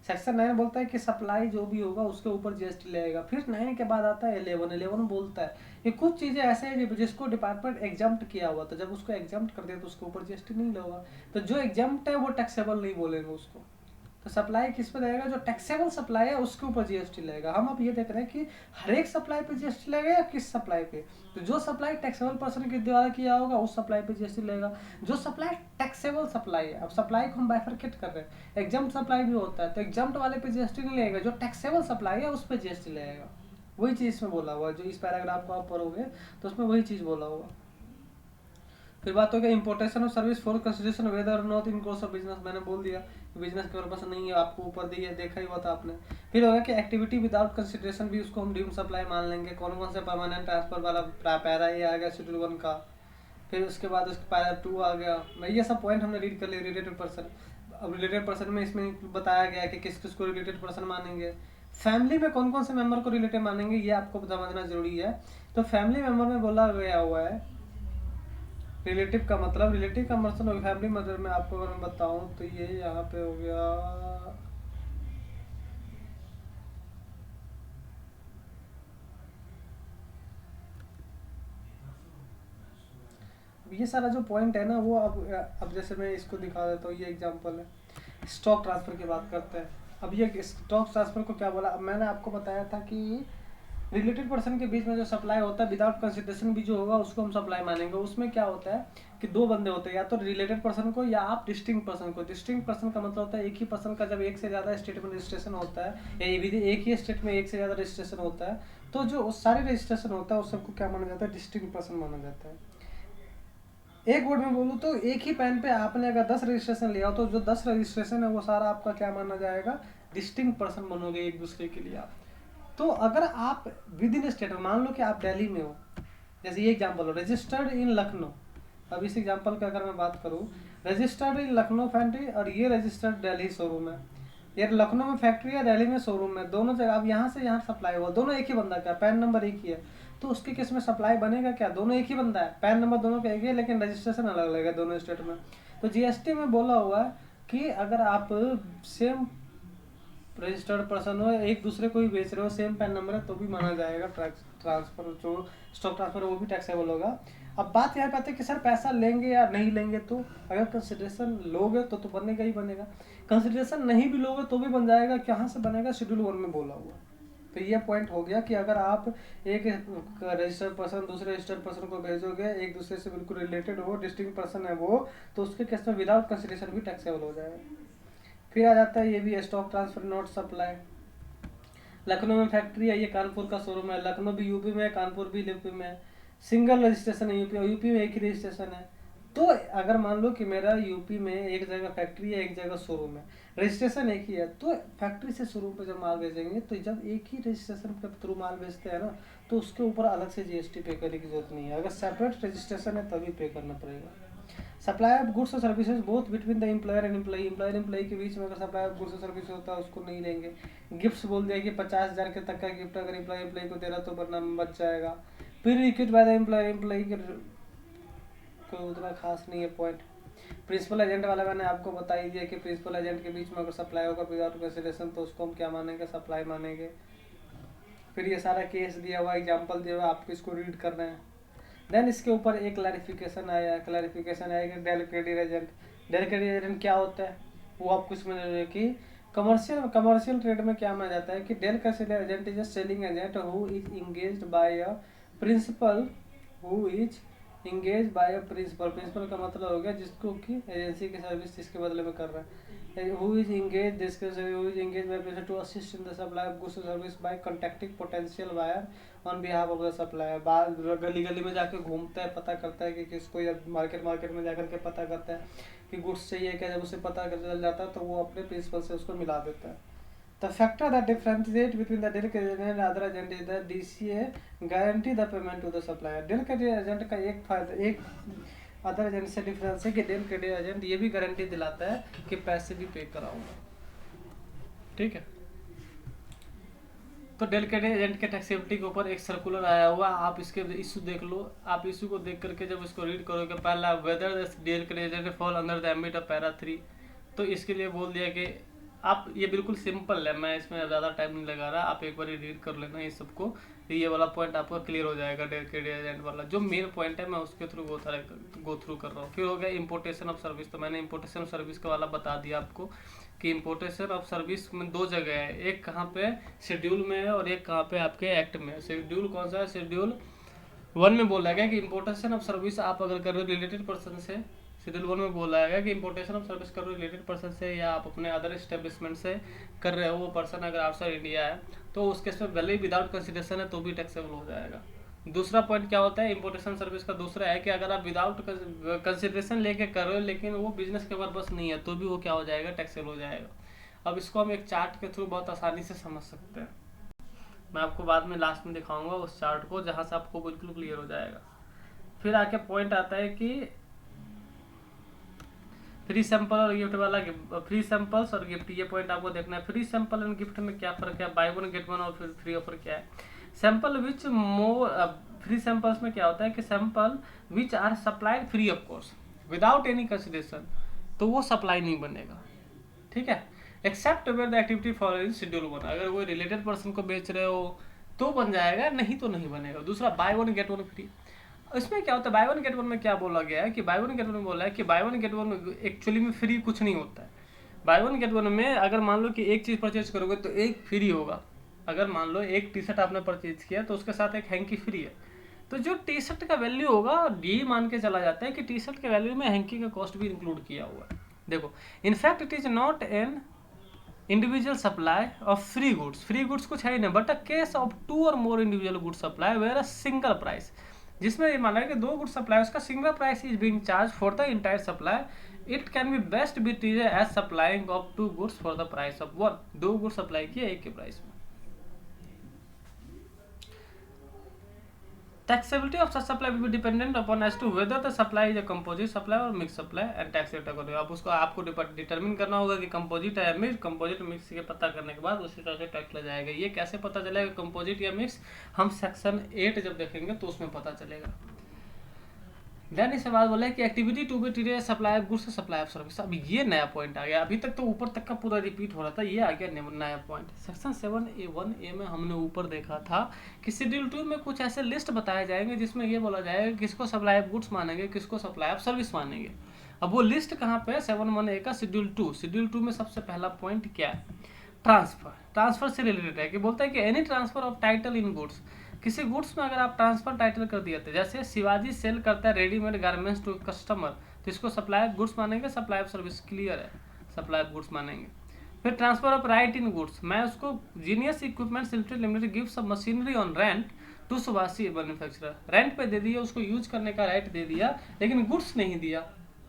सेक्शन 9 बोलता है कि सप्लाई जो भी होगा उसके ऊपर जीएसटी लगेगा। फिर 9 के बाद आता है 11 बोलता है कि कुछ चीज़ें ऐसे हैं जिसको डिपार्टमेंट एग्जाम्प्ट किया हुआ, तो जब उसको एग्जाम्प्ट कर दिया तो उसके ऊपर जीएसटी नहीं लगेगा। तो जो एग्जाम्प्ट है वो टैक्सेबल नहीं बोलेंगे उसको। तो सप्लाई किस पे लगेगा? जो टैक्सेबल सप्लाई है उसके ऊपर जीएसटी लगेगा। हम अब ये देख रहे हैं कि हर एक सप्लाई पे जीएसटी लगेगा या किस सप्लाई पे। तो जो सप्लाई टैक्सेबल पर्सन के द्वारा किया होगा उस सप्लाई पे जीएसटी लगेगा। जो सप्लाई टैक्सेबल सप्लाई है, अब सप्लाई को हम बाइफरकेट कर रहे हैं, एग्जाम्प्ट सप्लाई भी होता है, तो एग्जाम्प्ट वाले पे जीएसटी नहीं लगेगा, जो टैक्सेबल सप्लाई है उस पर जीएसटी लगेगा। वही चीज़ इसमें बोला हुआ है, जो इस पैराग्राफ को आप पढ़ोगे तो उसमें वही चीज़ बोला हुआ। फिर बात हो गया importation of service for consideration whether not in course of business. मैंने बोल दिया बिजनेस के पर्पस नहीं है, आपको ऊपर दिया देखा ही हुआ था आपने। फिर होगा कि एक्टिविटी विदाउट कंसिडरेशन भी उसको हम ड्यूम सप्लाई मान लेंगे। कौन कौन से परमानेंट ट्रांसफर वाला पैरा ये आ गया शेड्यूल 1 का। फिर उसके बाद उसके पैरा 2 आ गया। मैं ये सब पॉइंट हमने रीड कर लिया। रिलेटेड पर्सन, अब रिलेटेड पर्सन में इसमें बताया गया कि किस किस को रिलेटेड पर्सन मानेंगे। फैमिली में कौन कौन से मेंबर को रिलेटेड मानेंगे ये आपको समझना जरूरी है। तो फैमिली मेंबर में बोला गया हुआ है रिलेटिव का मतलब, रिलेटिव का मतलब फैमिली मेंबर में आपको अगर मैं बताऊं तो ये यहाँ पे हो गया ये सारा जो पॉइंट है ना वो अब जैसे मैं इसको दिखा देता हूँ। ये एग्जांपल है, स्टॉक ट्रांसफर की बात करते हैं। अब ये स्टॉक ट्रांसफर को क्या बोला, अब मैंने आपको बताया था कि रिलेटेड पर्सन के बीच में जो सप्लाई होता है विदाउट कंसिडरेशन भी जो होगा उसको हम सप्लाई मानेंगे। उसमें क्या होता है कि दो बंदे होते हैं, या तो रिलेटेड पर्सन को या आप डिस्टिंक्ट पर्सन को। डिस्टिंक्ट पर्सन का मतलब होता है एक ही पर्सन का जब एक से ज़्यादा स्टेट में रजिस्ट्रेशन होता है, या एक ही स्टेट में एक से ज़्यादा रजिस्ट्रेशन होता है, तो जो सारे रजिस्ट्रेशन होता है उस सबको क्या माना जाता है? डिस्टिंक्ट पर्सन माना जाता है। एक वर्ड में बोलूँ तो एक ही पैन पे आपने अगर 10 रजिस्ट्रेशन लिया हो तो जो 10 रजिस्ट्रेशन है वो सारा आपका क्या माना जाएगा? डिस्टिंक्ट पर्सन बनोगे एक दूसरे के लिए आप। तो अगर आप विद इन स्टेट, मान लो कि आप दिल्ली में हो, जैसे ये एग्जांपल हो रजिस्टर्ड इन लखनऊ। अब इस एग्जांपल की अगर मैं बात करूँ, रजिस्टर्ड इन लखनऊ फैक्ट्री और ये रजिस्टर्ड दिल्ली शोरूम है। ये लखनऊ में फैक्ट्री है, दिल्ली में शोरूम है, दोनों जगह अब यहाँ से यहाँ सप्लाई हुआ, दोनों एक ही बंदा का, पैन नंबर एक ही है, तो उसके केस में सप्लाई बनेगा क्या? दोनों एक ही बंदा है, पैन नंबर दोनों का एक ही है, लेकिन रजिस्ट्रेशन अलग अलग है दोनों स्टेट में। तो जीएसटी में बोला हुआ है कि अगर आप सेम रजिस्टर्ड पर्सन हो, एक दूसरे को ही बेच रहे हो, सेम पैन नंबर है, तो भी माना जाएगा ट्रांसफर, जो स्टॉक ट्रांसफर है वो भी टैक्सेबल होगा। अब बात यहाँ पे आती है कि सर पैसा लेंगे या नहीं लेंगे। तो अगर कंसिडरेशन लोगे तो बनेगा ही बनेगा, कंसिडरेशन नहीं भी लोगे तो भी बन जाएगा। कहाँ से बनेगा? शेड्यूल 1 में बोला हुआ। तो ये पॉइंट हो गया कि अगर आप एक रजिस्टर्ड पर्सन दूसरे रजिस्टर्ड पर्सन को भेजोगे, एक दूसरे से बिल्कुल रिलेटेड हो, डिस्टिंक्ट पर्सन है वो, तो उसके केस में विदाउट कंसिडरेशन भी टैक्सेबल हो जाएगा। फिर आ जाता है ये भी stock transfer not supply. Lucknow में फैक्ट्री है, ये कानपुर का शोरूम है, लखनऊ भी यूपी में है, कानपुर भी यूपी में है, सिंगल रजिस्ट्रेशन है यूपी, और यूपी में एक ही रजिस्ट्रेशन है। तो अगर मान लो कि मेरा यूपी में एक जगह फैक्ट्री है, एक जगह शोरूम है, रजिस्ट्रेशन एक ही है, तो फैक्ट्री से शोरूम पे जब माल भेजेंगे तो जब एक ही रजिस्ट्रेशन के थ्रू माल भेजते हैं ना, तो उसके ऊपर अलग से जीएसटी पे करने की जरूरत नहीं है। अगर सेपरेट रजिस्ट्रेशन है तभी पे करना पड़ेगा। सप्लाई ऑफ गुड्स और services both between the employer and employee, employer employee के बीच में अगर सप्लाई ऑफ गुड्स और सर्विस होता है उसको नहीं लेंगे। गिफ्ट्स बोल दिया कि 50,000 के तक का गिफ्ट अगर एम्प्लॉय एम्प्लॉई को दे रहा तो वरना बच जाएगा। फिर रिक्विट बाय द एम्प्लॉय, एम्प्लॉई के कोई उतना खास नहीं है पॉइंट। प्रिंसिपल एजेंट वाला मैंने आपको बता ही दिया कि प्रिंसिपल एजेंट के बीच में अगर सप्लाई होगा विदाउट कंसिडरेशन तो उसको हम क्या मानेंगे? सप्लाई मानेंगे। फिर ये सारा केस दिया हुआ, एग्जाम्पल दिया हुआ, आपको इसको रीड करना है। देन इसके ऊपर एक क्लैरिफिकेशन आया कि del credit agent. Del credit agent क्या होता है? वो आपको समझ रहे कि कमर्शियल ट्रेड में क्या माना जाता है कि डेल का agent is a selling agent who is engaged by a principal principal का मतलब हो गया जिसको कि एजेंसी की सर्विस जिसके बदले में कर रहा है, who is engage by principal to assist in the supply of goods service by contacting potential buyer on behalf of the supplier. गली गली में जाके घूमता है, पता करता है कि किसको, या मार्केट में जाकर के पता करता है कि गुड्स चाहिए क्या। जब उसे पता कर चल जाता है तो वो अपने प्रिंसिपल से उसको मिला देता है। The factor that differentiates between the deal agent and other agent is that DCA guarantee the payment to the supplier। Deal credit agent का एक अदर एजेंट से डिफरेंस है कि डील क्रेडिट एजेंट ये भी गारंटी दिलाता है कि पैसे भी पे कराऊंगा, ठीक है। तो डेल क्रेडिट एजेंट के टैक्सेबिलिटी के ऊपर एक सर्कुलर आया हुआ, आप इसके इशू देख लो। आप इशू को देख करके जब इसको रीड करोगे, पहला whether del credit agent fall under the ambit of para 3, तो इसके लिए बोल दिया कि आप, ये बिल्कुल सिंपल है, मैं इसमें ज़्यादा टाइम नहीं लगा रहा, आप एक बार रीड कर लेना ये सबको, ये वाला पॉइंट आपका क्लियर हो जाएगा। डेल क्रेडिट एजेंट वाला जो मेन पॉइंट है मैं उसके थ्रू गो थ्रू कर रहा हूँ। फिर हो गया इंपोर्टेशन ऑफ सर्विस, तो मैंने इंपोर्टेशन ऑफ सर्विस का वाला बता दिया आपको कि इंपोर्टेशन ऑफ सर्विस में दो जगह है, एक कहाँ पे शेड्यूल में है और एक कहाँ पे आपके एक्ट में है। शेड्यूल कौन सा है? शेड्यूल 1 में बोला गया कि इंपोर्टेशन ऑफ सर्विस आप अगर कर रहे हो रिलेटेड पर्सन से, शेड्यूल 1 में बोला गया कि इंपोर्टेशन ऑफ सर्विस कर रहे हो रिलेटेड पर्सन से या आप अपने अदर एस्टेब्लिशमेंट से कर रहे हो, वो पर्सन अगर आउटसाइड इंडिया है तो उस केस में भले ही विदाउट कंसिडरेशन है तो भी टैक्सेबल हो जाएगा। दूसरा पॉइंट क्या होता है इंपोर्टेशन सर्विस का? दूसरा है कि अगर आप विदाउट कंसिडरेशन लेके कर रहे हो लेकिन वो बिजनेस के पर्पस नहीं है तो भी वो क्या हो जाएगा? टैक्सेबल हो जाएगा। अब इसको हम एक चार्ट के थ्रू बहुत आसानी से समझ सकते हैं, मैं आपको बाद में लास्ट में दिखाऊंगा उस चार्ट को जहाँ से आपको बिल्कुल क्लियर हो जाएगा। फिर आके पॉइंट आता है कि फ्री सैंपल और गिफ्ट वाला, फ्री सैंपल्स और गिफ्ट, ये पॉइंट आपको देखना है। फ्री सैंपल एंड गिफ्ट में क्या फर्क है? बाय वन गेट वन और फिर फ्री ऑफर क्या है? Sample which more, free samples में क्या होता है कि sample which are supplied free of course without any consideration, तो वो सप्लाई नहीं बनेगा, ठीक है। Except where the activity follow in schedule 1, अगर कोई रिलेटेड पर्सन को बेच रहे हो तो बन जाएगा, नहीं तो नहीं बनेगा। दूसरा by one get one free, इसमें क्या होता है? बाय वन गेट वन में क्या बोला गया है कि बाय वन गेट वन में बोला है कि by one get one actually में फ्री कुछ नहीं होता है। बाय वन गेट वन में अगर मान लो कि एक चीज़ परचेज करोगे तो एक फ्री होगा। अगर मान लो एक टी शर्ट आपने परचेज किया तो उसके साथ एक हैंकी फ्री है, तो जो टी शर्ट का वैल्यू होगा ये मान के चला जाता है कि टी शर्ट के वैल्यू में हैंकी का कॉस्ट भी इंक्लूड किया हुआ है। देखो, in fact it is not an individual supply of free goods, free goods कुछ है ही नहीं, बट अ केस ऑफ 2 और more individual goods supply where a single price, जिसमें ये माना है कि 2 गुड सप्लाई उसका single price is being charge for the entire supply. It can be best be treated as supplying of 2 goods for the price of 1, 2 good supply किया एक के प्राइस में। Taxability of such supply will be dependent upon as to whether the supply is a composite supply or mixed supply and tax rate accordingly। अब उसको आपको डिटरमिन करना होगा कि कंपोजिट है या मिक्स। कंपोजिट मिक्स के पता करने के बाद उसी तरह से टैक्स लग जाएगा। ये कैसे पता चलेगा कंपोजिट या मिक्स? हम सेक्शन 8 जब देखेंगे तो उसमें पता चलेगा। देन इसके बाद बोला कि activity to be treated supply of goods supply of service. अब ये नया पॉइंट आ गया, अभी तक तो ऊपर तक का पूरा रिपीट हो रहा था, ये आ गया नया पॉइंट। सेक्शन 7A1A में हमने ऊपर देखा था कि शेड्यूल 2 में कुछ ऐसे लिस्ट बताए जाएंगे जिसमें ये बोला जाएगा किसको सप्लाई ऑफ गुड्स मानेंगे, किसको सप्लाई ऑफ सर्विस मानेंगे। अब वो लिस्ट कहाँ पे है? 7(1)A का शेड्यूल 2। शेड्यूल 2 में सबसे पहला पॉइंट क्या है? ट्रांसफर। ट्रांसफर से रिलेटेड है कि बोलता है कि any transfer of title in goods, किसी गुड्स में अगर आप ट्रांसफर टाइटल कर दिया तो जैसे शिवाजी सेल करता है रेडीमेड गारमेंट्स टू कस्टमर, तो इसको सप्लाई ऑफ गुड्स मानेंगे, सप्लाई ऑफ सर्विस, क्लियर है, सप्लाई ऑफ गुड्स मानेंगे। फिर transfer of right in goods, मैं उसको Genius Equipments Limited gives of machinery on rent to Subhashi manufacturer, rent पे दे दिया, उसको यूज करने का राइट दे दिया लेकिन गुड्स नहीं दिया,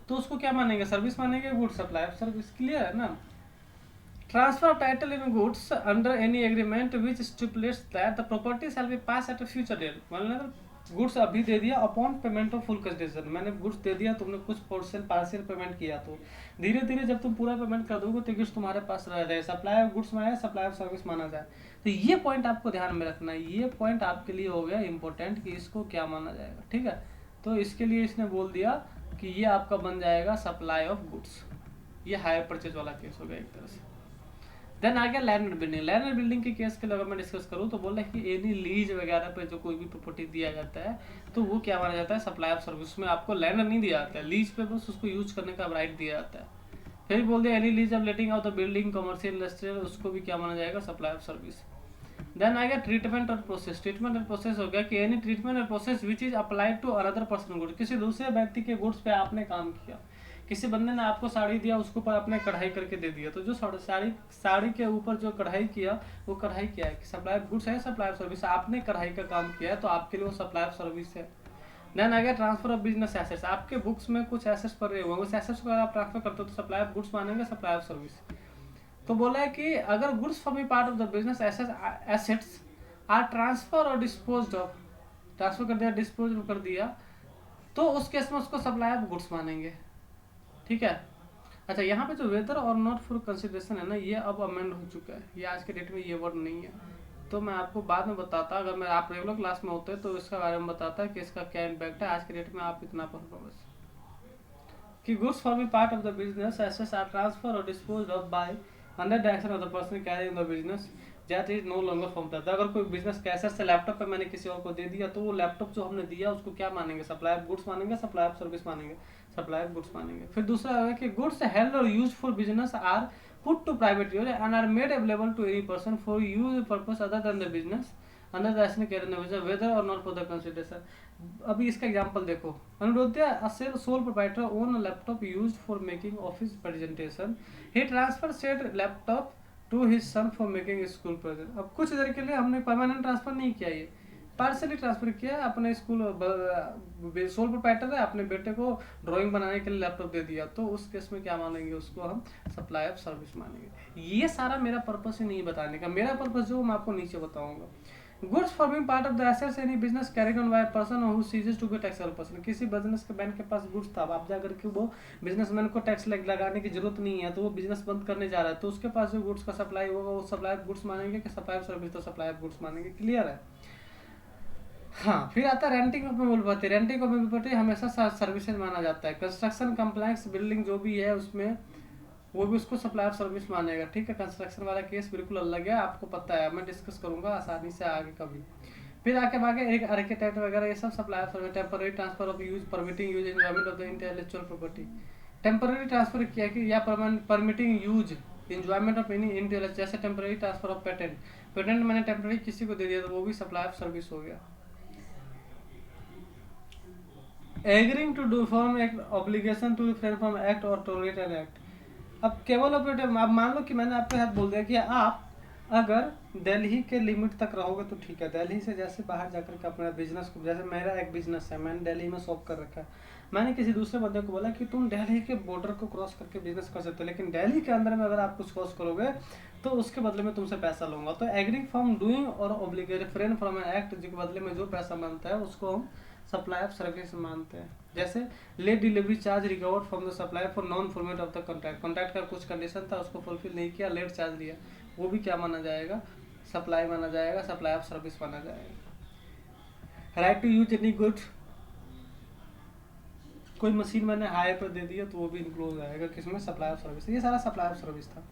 तो उसको क्या मानेंगे? सर्विस मानेंगे, goods supply of service, clear है ना। Transfer of title in goods under any agreement which stipulates that the property shall be passed at a future date। मतलब गुड्स अभी दे दिया upon payment of full consideration, मैंने गुड्स दे दिया, तुमने कुछ पार्शियल पेमेंट किया, तो धीरे धीरे जब तुम पूरा पेमेंट कर दोगे तो गुड्स तुम्हारे पास रह जाए, सप्लाई ऑफ गुड्स माना, सप्लाई ऑफ सर्विस माना जाए। तो ये पॉइंट आपको ध्यान में रखना है, ये पॉइंट आपके लिए हो गया इंपॉर्टेंट कि इसको क्या माना जाएगा, ठीक है। तो इसके लिए इसने बोल दिया कि ये आपका बन जाएगा सप्लाई ऑफ गुड्स, ये हायर परचेज वाला केस हो गया एक तरह से। देन आ गया land and building. Land and building के केस के लिए अगर मैं डिस्कस करूँ तो बोल रहा है कि एनी लीज वगैरह पे जो कोई भी प्रॉपर्टी दिया जाता है तो वो क्या माना जाता है? सप्लाई ऑफ सर्विस में आपको लैंड नहीं दिया जाता है, लीज पे बस उसको यूज करने का राइट दिया जाता है, फिर बोल दिया any lease of letting of the building commercial industrial, उसको भी क्या माना जाएगा, सप्लाई ऑफ सर्विस। देन आ गया treatment or process. Treatment or process हो गया कि any treatment or process which is applied to another person good, किसी दूसरे व्यक्ति के गुड्स पे आपने काम किया, किसी बंदे ने आपको साड़ी दिया, उसके ऊपर आपने कढ़ाई करके दे दिया, तो जो साड़ी के ऊपर जो कढ़ाई किया, वो कढ़ाई क्या है, सप्लाई ऑफ गुड्स है, सप्लाई ऑफ सर्विस, आपने कढ़ाई का काम किया है तो आपके लिए वो सप्लाई ऑफ सर्विस है। देन आ गया ट्रांसफर ऑफ बिजनेस एसेट्स, आपके बुक्स में कुछ एसेट्स पड़े हुए हैं, उस एसेट्स को अगर आप ट्रांसफर करते हो तो सप्लाई ऑफ गुड्स मानेंगे, सप्लाई ऑफ सर्विस। तो बोला है कि अगर goods forming part of the business assets are transfer और डिस्पोज ऑफ, ट्रांसफर कर दिया, डिस्पोज कर दिया, तो उस केस में उसको सप्लाई ऑफ गुड्स मानेंगे। ठीक है। अच्छा, यहाँ पे जो वेदर और नॉट फॉर कंसिडरेशन है ना, ये अब अमेंड हो चुका है, ये आज के डेट में ये वर्ड नहीं है, तो मैं आपको बाद में बताता, अगर मैं आप रेगुलर क्लास में होते तो इसका बारे में बताता कि इसका क्या इम्पैक्ट है। आज के डेट में आप इतना पढ़ लो बस कि goods forming part of the business assets are transfer और dispose of by under direction of the person carrying the business that is no longer from that. अगर कोई बिजनेस के एसेट से लैपटॉप पे मैंने किसी और को दे दिया, तो वो लैपटॉप जो हमने दिया उसको क्या मानेंगे, सप्लाई ऑफ गुड्स मानेंगे, सप्लाई ऑफ सर्विस मानेंगे, सप्लाई ऑफ गुड्स मानेंगे। फिर दूसरा है कि goods held or used for business are put to private use and are made available to any person for use purpose other than the business under the carrying whether और नॉट फॉर द कंसिडरेशन। अभी इसका एग्जांपल देखो, अनुरोध्या असेल sole proprietor own laptop used for making office presentation, he transfer said laptop to his son for making school present. अब कुछ देर के लिए हमने परमानेंट ट्रांसफर नहीं किया, ये पार्सली ट्रांसफर किया, अपने स्कूल सोल प्रोप्राइटर है, अपने बेटे को ड्राइंग बनाने के लिए लैपटॉप दे दिया, तो उस केस में क्या मानेंगे, उसको हम सप्लाई ऑफ सर्विस मानेंगे। ये सारा मेरा पर्पस ही नहीं बताने का, मेरा पर्पस जो मैं आपको नीचे बताऊंगा। Goods forming part of the assets any business carried on by person who ceases to be taxable person, किसी बिजनेस के मैन के पास गुड्स था, अब जाकर के वो बिजनेसमैन को टैक्स लगाने की जरूरत नहीं है, तो वो बिजनेस बंद करने जा रहा है, तो उसके पास जो गुड्स का सप्लाई होगा वो सप्लाई ऑफ गुड्स मानेंगे कि सप्लाई ऑफ सर्विस, तो सप्लाई ऑफ गुड्स मानेंगे। क्लियर है। हाँ, फिर आता है renting of movable property. Renting of movable property हमेशा सर्विसेज माना जाता है। कंस्ट्रक्शन कम्प्लेक्स बिल्डिंग जो भी है उसमें वो भी उसको सप्लाई ऑफ सर्विस मानेगा। ठीक है, कंस्ट्रक्शन वाला केस बिल्कुल अलग है, आपको पता है, मैं डिस्कस करूंगा आसानी से आगे कभी। फिर आगे भागे एक आर्किटेक्ट वगैरह, ये सब supply of service. Temporary transfer of use permitting use enjoyment of the intellectual property, temporary transfer किया कि या permitting use enjoyment of any intellectual, जैसे temporary transfer of patent, patent मैंने टेम्पररी किसी को दे दिया तो वो भी सप्लाई ऑफ सर्विस हो गया। Agreeing to do form act obligation to refrain from act or tolerate an act. अब केवल ऑपरेटिव, अब मान लो कि मैंने आपके साथ बोल दिया कि आप अगर दिल्ली के लिमिट तक रहोगे तो ठीक है, दिल्ली से जैसे बाहर जाकर के अपना बिजनेस को, जैसे मेरा एक बिजनेस है, मैंने दिल्ली में शॉप कर रखा है, मैंने किसी दूसरे बंदे को बोला कि तुम दिल्ली के बॉर्डर को क्रॉस करके बिजनेस कर सकते हो, लेकिन दिल्ली के अंदर में अगर आप कुछ क्रॉस करोगे तो उसके बदले में तुमसे पैसा लूंगा। तो एग्री फ्रॉम डूइंग और ऑब्लिगेटेड फ्रेन फ्रॉम एन एक्ट, जिसके बदले में जो पैसा मानता है उसको हम सप्लाई ऑफ सर्विस मानते हैं। जैसे late delivery charge recovered from the supply for non fulfilment of the contract, contract का कुछ कंडीशन था उसको फुलफिल नहीं किया, लेट चार्ज लिया, वो भी क्या माना जाएगा, सप्लाई माना जाएगा, सप्लाई ऑफ सर्विस माना जाएगा। Right to use any goods, कोई मशीन मैंने हायर पर दे दिया तो वो भी इंक्लूड आएगा किसमें, सप्लाई ऑफ सर्विस। ये सारा सप्लाई ऑफ सर्विस था।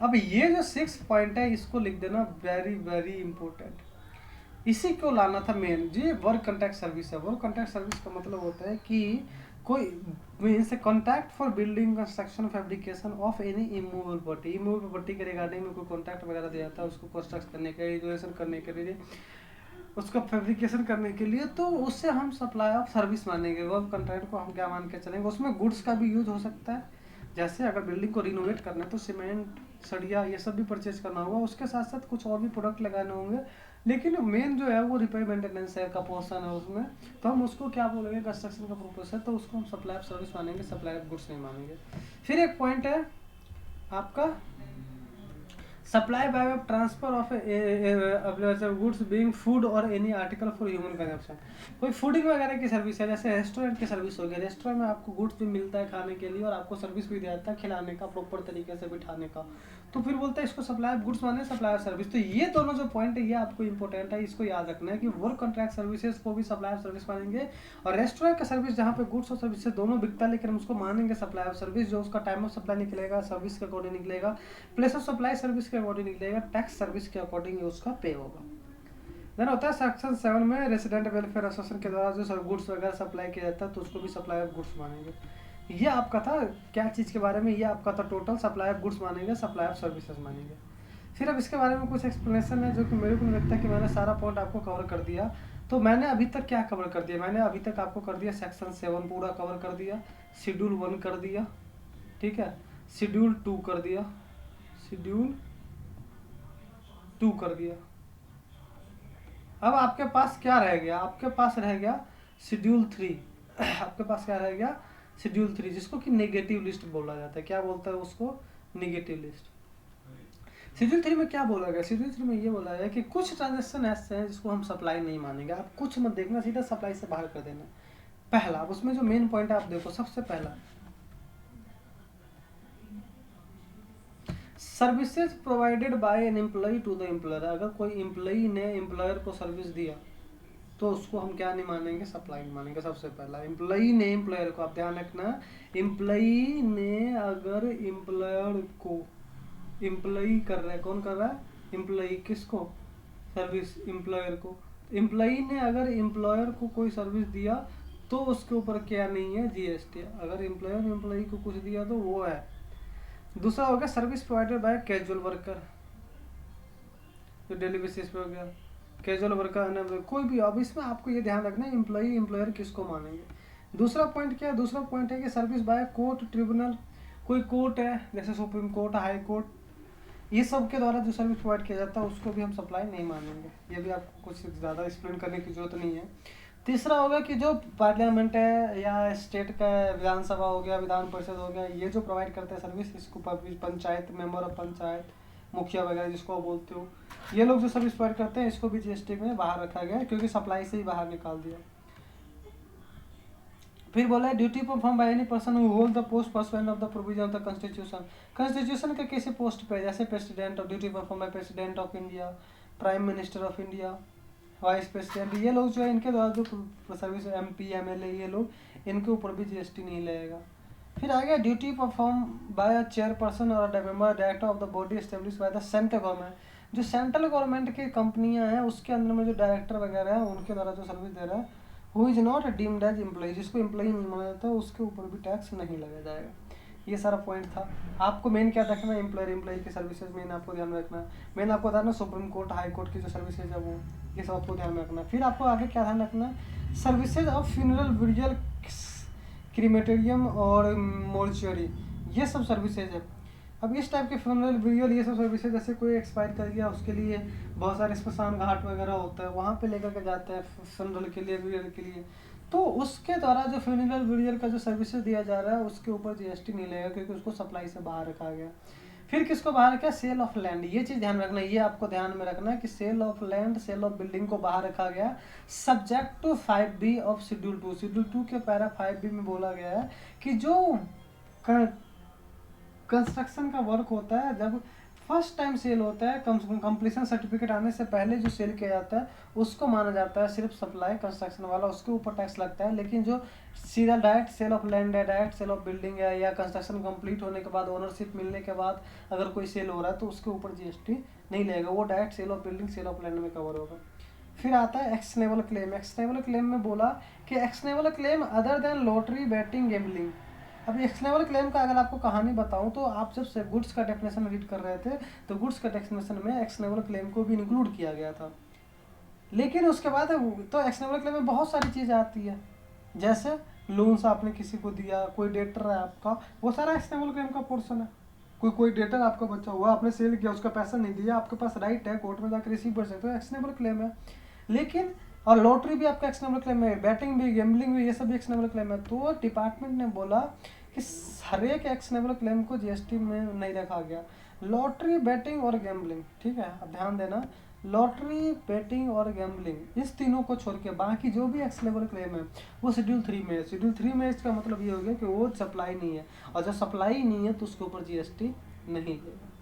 अब ये जो 6 पॉइंट है इसको लिख देना, वेरी वेरी इंपॉर्टेंट, इसी को लाना था मेन। जी वर्क कॉन्ट्रैक्ट सर्विस है। वर्क कॉन्ट्रैक्ट सर्विस का मतलब होता है कि कोई means contract for building construction fabrication of any immovable property, immovable property के रिगार्डिंग में कोई कॉन्ट्रैक्ट वगैरह दिया जाता है उसको कंस्ट्रक्ट करने के लिए, रिजोल्यूशन करने के लिए, उसका फैब्रिकेशन करने के लिए, तो उससे हम सप्लाई ऑफ सर्विस मानेंगे। वर्क कॉन्ट्रैक्ट को हम क्या मान के चलेंगे, उसमें गुड्स का भी यूज हो सकता है, जैसे अगर बिल्डिंग को रिनोवेट करना है तो सीमेंट, सरिया, ये सब भी परचेज करना होगा, उसके साथ साथ कुछ और भी प्रोडक्ट लगाने होंगे, लेकिन मेन जो है वो रिपेयर मेंटेनेंस है का पोर्शन है उसमें, तो हम उसको क्या बोलेंगे, कंस्ट्रक्शन का पर्पस है, तो उसको हम सप्लाई ऑफ सर्विस मानेंगे, सप्लाई ऑफ गुड्स नहीं मानेंगे। फिर एक पॉइंट है आपका supply by transfer of goods being food और any article for human consumption, कोई फूडिंग वगैरह की सर्विस है, जैसे रेस्टोरेंट की सर्विस हो गई, रेस्टोरेंट में आपको गुड्स भी मिलता है खाने के लिए और आपको सर्विस भी दिया जाता है खिलाने का, प्रॉपर तरीके से बिठाने का, तो फिर बोलते हैं इसको सप्लाई ऑफ गुड्स माने, सप्लाई ऑफ सर्विस। तो ये दोनों जो पॉइंट है ये आपको इंपॉर्टेंट है, इसको याद रखना है कि वर्क कॉन्ट्रैक्ट सर्विसेज को भी सप्लाई ऑफ सर्विस मानेंगे, और रेस्टोरेंट का सर्विस जहाँ पे गुड्स और सर्विसेज दोनों बिकता है लेकिन हम उसको मानेंगे सप्लाई ऑफ सर्विस, जो उसका टाइम ऑफ सप्लाई निकलेगा सर्विस के अकॉर्डिंग निकलेगा, प्लेस ऑफ सप्लाई सर्विस के अकॉर्डिंग निकलेगा, टैक्स सर्विस के अकॉर्डिंग उसका पे होगा। देन होता है सेक्शन 7 में रेसिडेंट वेलफेयर एसोसिएशन के द्वारा जो गुड्स वगैरह सप्लाई किया जाता है तो उसको भी सप्लाई ऑफ गुड्स मानेंगे। ये आपका था क्या चीज़ के बारे में, ये आपका था टोटल सप्लाई ऑफ गुड्स मानेंगे, सप्लाई ऑफ सर्विसेज मानेंगे। फिर अब इसके बारे में कुछ एक्सप्लेनेशन है जो कि मेरे को नहीं लगता कि मैंने सारा पॉइंट आपको कवर कर दिया। तो मैंने अभी तक क्या कवर कर दिया, मैंने अभी तक आपको कर दिया सेक्शन 7 पूरा कवर कर दिया, शेड्यूल 1 कर दिया, ठीक है, शेड्यूल 2 कर दिया, शेड्यूल 2 कर दिया। अब आपके पास क्या रह गया, आपके पास रह गया शेड्यूल 3 आपके पास क्या रह गया, शेड्यूल 3, जिसको कि नेगेटिव लिस्ट बोला जाता है। क्या बोलता है उसको, नेगेटिव लिस्ट। शेड्यूल 3 में क्या बोला गया, शेड्यूल 3 में ये बोला गया कि कुछ ट्रांजेक्शन ऐसे हैं जिसको हम सप्लाई नहीं मानेंगे। आप कुछ मत देखना, सीधा सप्लाई से बाहर कर देना। पहला, उसमें जो मेन पॉइंट है आप देखो, सबसे पहला services provided by an employ to the employer. अगर कोई एम्प्लॉय ने एम्प्लॉयर को सर्विस दिया तो उसको हम क्या नहीं मानेंगे, सप्लाई नहीं मानेंगे। सबसे पहला, एम्प्लॉय ने एम्प्लॉयर को, आप ध्यान रखना, एम्प्लॉय ने अगर एम्प्लॉयर को, एम्प्लॉय कर रहा है, कौन कर रहा है, एम्प्लॉय, किसको, सर्विस एम्प्लॉयर को। एम्प्लॉय ने अगर एम्प्लॉयर को कोई सर्विस दिया तो उसके ऊपर क्या नहीं है, जीएसटी। अगर एम्प्लॉयर ने एम्प्लॉय को कुछ दिया तो वो है। दूसरा हो गया service provided by casual worker, जो डेली बेसिस पे हो गया कैजुअल वर्कर, कोई भी। अब इसमें आपको ये ध्यान रखना है एम्प्लॉय एम्प्लॉयर किसको मानेंगे। दूसरा पॉइंट क्या है, दूसरा पॉइंट है कि सर्विस बाय कोर्ट ट्रिब्यूनल, कोई कोर्ट है जैसे सुप्रीम कोर्ट, हाई कोर्ट, ये सब के द्वारा जो सर्विस प्रोवाइड किया जाता है उसको भी हम सप्लाई नहीं मानेंगे। ये भी आपको कुछ ज़्यादा एक्सप्लेन करने की जरूरत नहीं है। तीसरा होगा कि जो पार्लियामेंट है या स्टेट का विधानसभा हो गया, विधान परिषद हो गया, ये जो प्रोवाइड करते हैं सर्विस, इसको पंचायत, मेंबर ऑफ पंचायत, मुखिया वगैरह जिसको आप बोलते हो, ये लोग जो सर्विस प्रोवाइड करते हैं इसको भी जीएसटी में बाहर रखा गया है, क्योंकि सप्लाई से ही बाहर निकाल दिया। फिर बोला है duty perform by any person who hold the post pursuant of the provision of the constitution. Constitution के किसी पोस्ट पे, जैसे president of, duty perform by president of India, prime minister of India, vice president, ये लोग जो है इनके द्वारा जो सर्विस, एमपी एमएलए, ये लोग, इनके ऊपर भी जीएसटी नहीं लगेगा। फिर आ गया duty perform by a chairperson और member director of the body establish by the central government. जो सेंट्रल गवर्नमेंट की कंपनियां हैं उसके अंदर में जो डायरेक्टर वगैरह है उनके द्वारा जो सर्विस दे रहा है, who is not deemed as employ, जिसको एम्प्लॉय नहीं माना जाता उसके ऊपर भी टैक्स नहीं लगाया जाएगा। ये सारा पॉइंट था। आपको मेन क्या रखना है, एम्प्लॉय की सर्विसेज मेन आपको ध्यान में रखना है। मेन आपको ध्यान, सुप्रीम कोर्ट, हाई कोर्ट की जो सर्विसेज है वो, ये सब आपको ध्यान में रखना है। फिर आपको आगे क्या ध्यान रखना है, सर्विसेज ऑफ फ्यूनरल, ब्यूरियल, क्रीमेटेरियम और मोर्चुरी, ये सब सर्विसेज है। अब इस टाइप के फ्यूनरल, ब्यूरियल, ये सब सर्विसेज, जैसे कोई एक्सपायर कर गया उसके लिए बहुत सारे स्मशान घाट वगैरह होता है, वहाँ पे लेकर के जाते हैं फ्यूनरल के लिए, ब्यूरियल के लिए। तो उसके द्वारा जो फ्यूनरल ब्यूरियल का जो सर्विसेज दिया जा रहा है उसके ऊपर जीएसटी नहीं लगेगा, क्योंकि उसको सप्लाई से बाहर रखा गया। फिर किसको बाहर रखा, सेल ऑफ लैंड, ये चीज़ ध्यान रखना है, ये आपको ध्यान में रखना है कि sale of land, sale of building को बाहर रखा गया, subject to 5B of schedule 2। Schedule 2 के पैरा 5B में बोला गया है कि जो कंस्ट्रक्शन का वर्क होता है, जब फर्स्ट टाइम सेल होता है, कंप्लीशन सर्टिफिकेट आने से पहले जो सेल किया जाता है उसको माना जाता है सिर्फ सप्लाई, कंस्ट्रक्शन वाला, उसके ऊपर टैक्स लगता है। लेकिन जो सीधा डायरेक्ट सेल ऑफ लैंड है, डायरेक्ट सेल ऑफ बिल्डिंग है, या कंस्ट्रक्शन कंप्लीट होने के बाद, ओनरशिप मिलने के बाद अगर कोई सेल हो रहा है तो उसके ऊपर जीएसटी नहीं लगेगा, वो direct sale of building, sale of land में कवर होगा। फिर आता है एक्शनेबल क्लेम। एक्शनेबल क्लेम में बोला कि actionable claim other than lottery, batting, gambling. अब एक्शनेबल क्लेम का अगर आपको कहानी बताऊं तो आप जब से गुड्स का डेफिनेशन रीड कर रहे थे तो गुड्स का डेफिनेशन में एक्शनेबल क्लेम को भी इंक्लूड किया गया था। लेकिन उसके बाद तो एक्शनेबल क्लेम में बहुत सारी चीज़ें आती है, जैसे लोन्स आपने किसी को दिया, कोई डेटर है आपका, वो सारा एक्शनेबल क्लेम का पोर्शन है। कोई डेटर आपका बचा हुआ, आपने सेल किया, उसका पैसा नहीं दिया, आपके पास राइट है कोर्ट में जाकर रिसीव कर सकते हो, एक्शनेबल क्लेम है। लेकिन और लॉटरी भी आपका एक्शनेबल क्लेम है, बैटिंग भी, गैम्बलिंग भी, ये सब एक्शनेबल क्लेम है। तो डिपार्टमेंट ने बोला कि हर एक एक्शनेबल क्लेम को जीएसटी में नहीं रखा गया। लॉटरी, बैटिंग और गैम्बलिंग, ठीक है, अब ध्यान देना, लॉटरी, बैटिंग और गैम्बलिंग, इस तीनों को छोड़ के बाकी जो भी एक्शनेबल क्लेम है वो शेड्यूल 3 में है। शेड्यूल 3 में इसका मतलब ये हो गया कि वो सप्लाई नहीं है, और जब सप्लाई नहीं है तो उसके ऊपर जीएसटी नहीं देगा।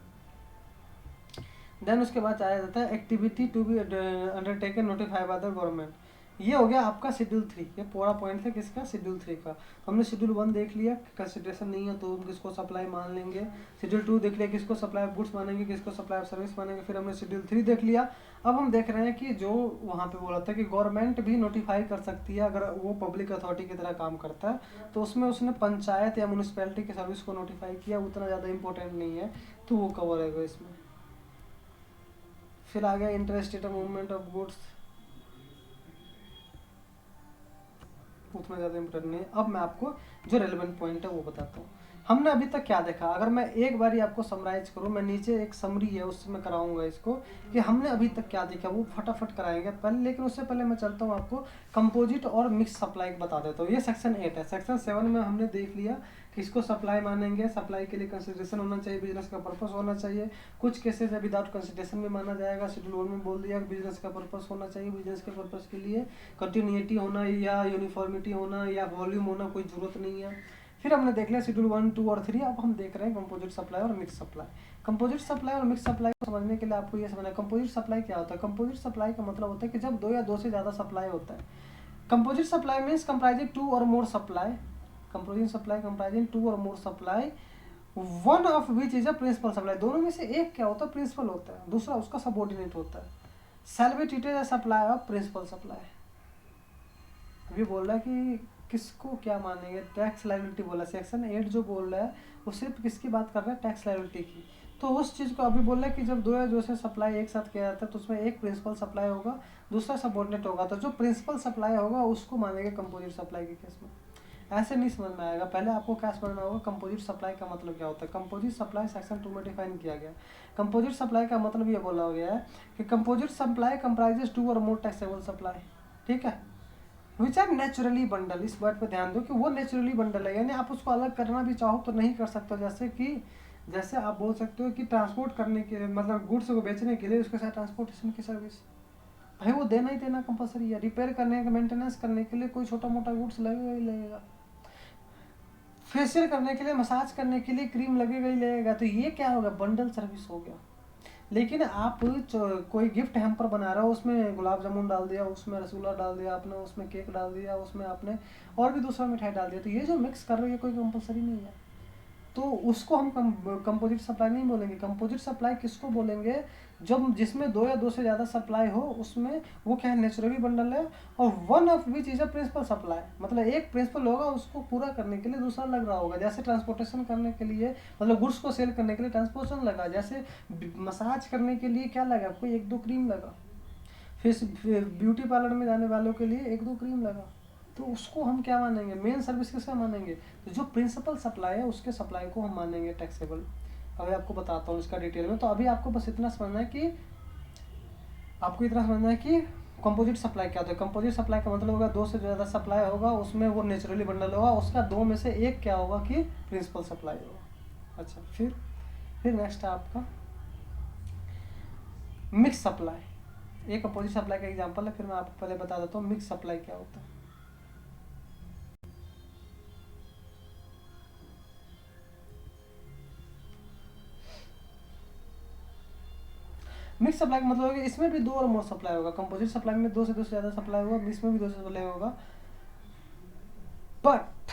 देन उसके बाद आया जाता है activity to be undertaken notified by the government. ये हो गया आपका शेड्यूल 3, ये पूरा पॉइंट था किसका, शेड्यूल 3 का। हमने शेड्यूल 1 देख लिया, कंसिडरेशन नहीं है तो हम किसको सप्लाई मान लेंगे। शेड्यूल 2 देख लिया, किसको सप्लाई ऑफ गुड्स मानेंगे, किसको सप्लाई ऑफ सर्विस मानेंगे। फिर हमने शेड्यूल 3 देख लिया। अब हम देख रहे हैं कि जो वहाँ पे बोला था कि गवर्नमेंट भी नोटिफाई कर सकती है अगर वो पब्लिक अथॉरिटी की तरह काम करता है, तो उसमें उसने पंचायत या म्यूनिसपैलिटी की सर्विस को नोटिफाई किया, उतना ज़्यादा इंपॉर्टेंट नहीं है, तो वो कवर है इसमें। फिर आ गया inter state movement of goods, उतना ज़्यादा इम्पोर्टेंट नहीं है। अब मैं आपको जो रेलेवेंट पॉइंट है वो बताता हूँ। हमने अभी तक क्या देखा, अगर मैं एक बारी आपको समराइज करूँ, मैं नीचे एक समरी है उससे मैं कराऊंगा इसको कि हमने अभी तक क्या देखा, वो फटाफट कराएंगे पहले। लेकिन उससे पहले मैं चलता हूँ आपको कंपोजिट और मिक्स सप्लाई बता देता हूँ। ये सेक्शन 8 है। सेक्शन 7 में हमने देख लिया किसको सप्लाई मानेंगे, सप्लाई के लिए कंसिडरेशन होना चाहिए, बिजनेस का पर्पस होना चाहिए। कुछ केसेस है विदाउट कंसिडरेशन भी माना जाएगा। शेड्यूल 1 में बोल दिया बिजनेस का पर्पस होना चाहिए, बिजनेस के पर्पस के लिए कंटिन्यूटी होना या यूनिफॉर्मिटी होना या वॉल्यूम होना कोई जरूरत नहीं है। फिर हमने देख लिया शेड्यूल 1, 2 और 3। अब हम देख रहे हैं कंपोजिट सप्लाई और मिक्स सप्लाई। कंपोजिट सप्लाई और मिक्स सप्लाई को समझने के लिए आपको ये समझना है कंपोजिट सप्लाई क्या होता है। कंपोजिट सप्लाई का मतलब होता है कि जब 2 या 2 से ज़्यादा सप्लाई होता है। कंपोजिट सप्लाई मीन्स कंप्राइजिंग 2 और more supply, composite supply comprising 2 और more supply, one of which is a principal supply. दोनों में से एक क्या होता है, प्रिंसिपल होता है, दूसरा उसका सबऑर्डिनेट होता है। Shall be treated as supply of principal supply. अभी बोल रहा है कि किसको क्या मानेंगे, टैक्स लायबिलिटी बोला। सेक्शन 8 जो बोल रहा है वो सिर्फ किसकी बात कर रहा है, टैक्स लायबिलिटी की। तो उस चीज़ को अभी बोल रहा है कि जब 2 या 2 से सप्लाई एक साथ किया जाता है तो उसमें एक प्रिंसिपल सप्लाई होगा, दूसरा सबऑर्डिनेट होगा। तो जो प्रिंसिपल सप्लाई होगा उसको मानेंगे कंपोजिट सप्लाई के केस में। ऐसे नहीं समझ में आएगा, पहले आपको क्या समझना होगा कंपोजिट सप्लाई का मतलब क्या होता है। कंपोजिट सप्लाई सेक्शन 2 में डिफाइन किया गया। कंपोजिट सप्लाई का मतलब ये बोला गया है कि कंपोजिट सप्लाई कंप्राइजेस 2 और मोर टैक्सेबल सप्लाई, ठीक है, विच आर नेचुरली बंडल। इस बात पे ध्यान दो कि वो नेचुरली बंडल है, यानी आप उसको अलग करना भी चाहो तो नहीं कर सकते। जैसे आप बोल सकते हो कि ट्रांसपोर्ट करने के लिए, मतलब गुड्स को बेचने के लिए उसके साथ ट्रांसपोर्टेशन की सर्विस, भाई वो देना ही देना कंपलसरी है। रिपेयर करने का, मेंटेनेंस करने के लिए कोई छोटा मोटा गुड्स लगेगा ही लगेगा। फेशियल करने के लिए, मसाज करने के लिए क्रीम लगेगा ही लगेगा। तो ये क्या होगा, बंडल सर्विस हो गया। लेकिन आप कोई गिफ्ट हैम्पर बना रहे हो, उसमें गुलाब जामुन डाल दिया, उसमें रसगुल्ला डाल दिया आपने, उसमें केक डाल दिया, उसमें आपने और भी दूसरा मिठाई डाल दिया, तो ये जो मिक्स कर रहे हो ये कोई कंपलसरी नहीं है, तो उसको हम कंपोजिट सप्लाई नहीं बोलेंगे। कंपोजिट सप्लाई किसको बोलेंगे, जब जिसमें 2 या 2 से ज़्यादा सप्लाई हो, उसमें वो क्या है, नेचुरली बंडल है, और one of which is a principal supply, मतलब एक प्रिंसिपल होगा उसको पूरा करने के लिए दूसरा लग रहा होगा। जैसे ट्रांसपोर्टेशन करने के लिए, मतलब गुड्स को सेल करने के लिए ट्रांसपोर्टेशन लगा, जैसे मसाज करने के लिए क्या लगा, कोई 1-2 क्रीम लगा, फिर ब्यूटी पार्लर में जाने वालों के लिए 1-2 क्रीम लगा, तो उसको हम क्या मानेंगे, मेन सर्विस किसका मानेंगे, तो जो प्रिंसिपल सप्लाई है उसके सप्लाई को हम मानेंगे टैक्सेबल। अभी आपको बताता हूँ इसका डिटेल में। तो अभी आपको बस इतना समझना है कि कंपोजिट सप्लाई क्या होता है। कंपोजिट सप्लाई का मतलब होगा 2 से ज़्यादा सप्लाई होगा, उसमें वो नेचुरली बंडल होगा, उसका 2 में से एक क्या होगा कि प्रिंसिपल सप्लाई होगा। अच्छा, फिर नेक्स्ट है आपका मिक्स सप्लाई। एक कंपोजिट सप्लाई का एग्जांपल है, फिर मैं आपको पहले बता देता हूँ मिक्स सप्लाई क्या होता है। मिक्स सप्लाई का मतलब है कि इसमें भी 2 और मोर सप्लाई होगा। कंपोजिट सप्लाई में 2 से ज़्यादा सप्लाई होगा, इसमें भी 2 से सप्लाई होगा, but